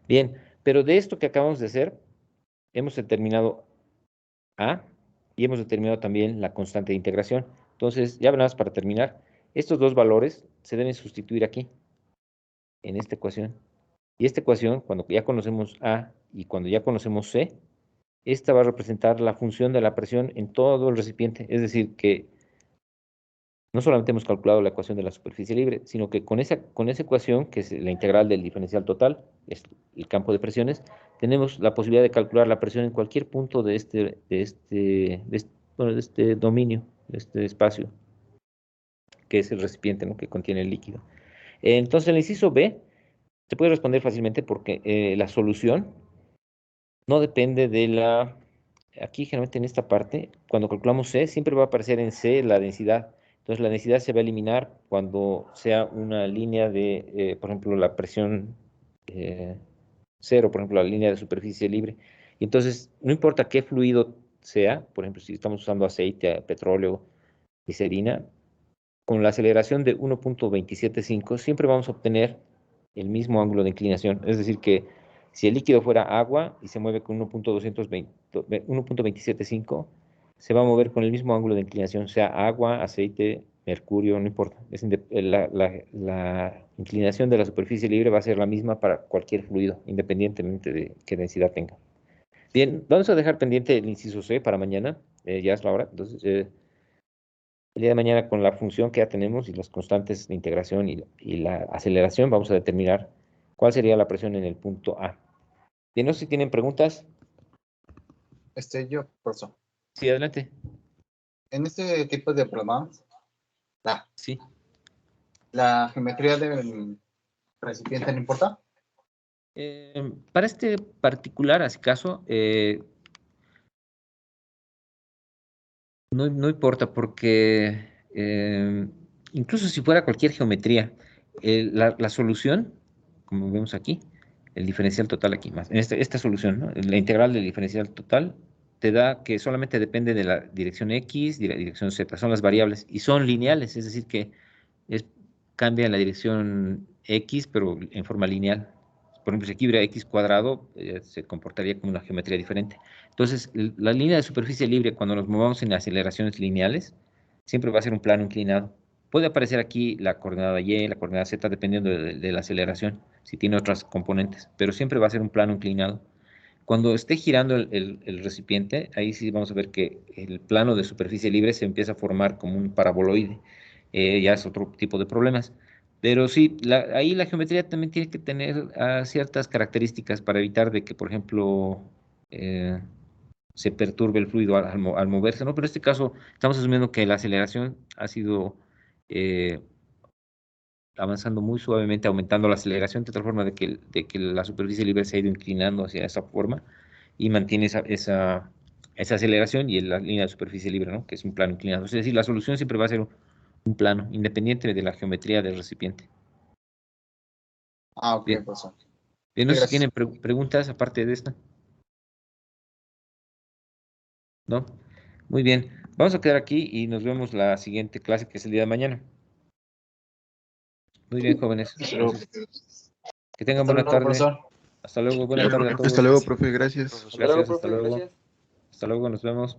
Bien, pero de esto que acabamos de hacer, hemos determinado A y hemos determinado también la constante de integración. Entonces, ya nada más para terminar, estos dos valores se deben sustituir aquí, en esta ecuación. Y esta ecuación, cuando ya conocemos A y cuando ya conocemos C, esta va a representar la función de la presión en todo el recipiente. Es decir, que no solamente hemos calculado la ecuación de la superficie libre, sino que con esa ecuación, que es la integral del diferencial total, es el campo de presiones, tenemos la posibilidad de calcular la presión en cualquier punto de este dominio, de este espacio, que es el recipiente, ¿no?, que contiene el líquido. Entonces, el inciso B se puede responder fácilmente porque la solución no depende de la... Aquí, generalmente en esta parte, cuando calculamos C, siempre va a aparecer en C la densidad. Entonces, la densidad se va a eliminar cuando sea una línea de, por ejemplo, la presión cero, por ejemplo, la línea de superficie libre. Y entonces, no importa qué fluido sea, por ejemplo, si estamos usando aceite, petróleo, glicerina, con la aceleración de 1.275, siempre vamos a obtener el mismo ángulo de inclinación. Es decir, que si el líquido fuera agua y se mueve con 1.275, se va a mover con el mismo ángulo de inclinación, sea agua, aceite, mercurio, no importa. La inclinación de la superficie libre va a ser la misma para cualquier fluido, independientemente de qué densidad tenga. Bien, vamos a dejar pendiente el inciso C para mañana, ya es la hora. Entonces, el día de mañana, con la función que ya tenemos y las constantes de integración y la aceleración, vamos a determinar cuál sería la presión en el punto A. Bien, no sé si tienen preguntas. Yo, profesor. Sí, adelante. En este tipo de problemas, Sí. ¿la geometría del recipiente no importa? Para este particular, así caso, no importa porque incluso si fuera cualquier geometría, la solución, como vemos aquí, el diferencial total aquí más, en esta solución, ¿no?, la integral del diferencial total te da que solamente depende de la dirección X y la dirección Z, son las variables y son lineales, es decir que cambia la dirección X pero en forma lineal. Por ejemplo, si aquí hubiera X cuadrado, se comportaría como una geometría diferente. Entonces, la línea de superficie libre, cuando nos movamos en aceleraciones lineales, siempre va a ser un plano inclinado. Puede aparecer aquí la coordenada Y, la coordenada Z, dependiendo de la aceleración, si tiene otras componentes, pero siempre va a ser un plano inclinado. Cuando esté girando el recipiente, ahí sí vamos a ver que el plano de superficie libre se empieza a formar como un paraboloide. Ya es otro tipo de problemas. Pero sí, ahí la geometría también tiene que tener ciertas características para evitar de que, por ejemplo, se perturbe el fluido al moverse, ¿no? Pero en este caso estamos asumiendo que la aceleración ha sido avanzando muy suavemente, aumentando la aceleración de tal forma de que la superficie libre se ha ido inclinando hacia esa forma y mantiene esa aceleración y la línea de superficie libre, ¿no?, que es un plano inclinado. Es decir, la solución siempre va a ser un plano, independiente de la geometría del recipiente. Ok, Bien. profesor. Bien, no sé si Gracias. tienen preguntas aparte de esta. ¿No? Muy bien. Vamos a quedar aquí y nos vemos la siguiente clase, que es el día de mañana. Muy bien, jóvenes. Entonces, que tengan Hasta buena luego, tarde. profesor. Hasta luego. Buena tarde a todos. Hasta luego, profe, gracias. Hasta luego, Gracias. Hasta profe, luego. gracias. Hasta luego. Nos vemos.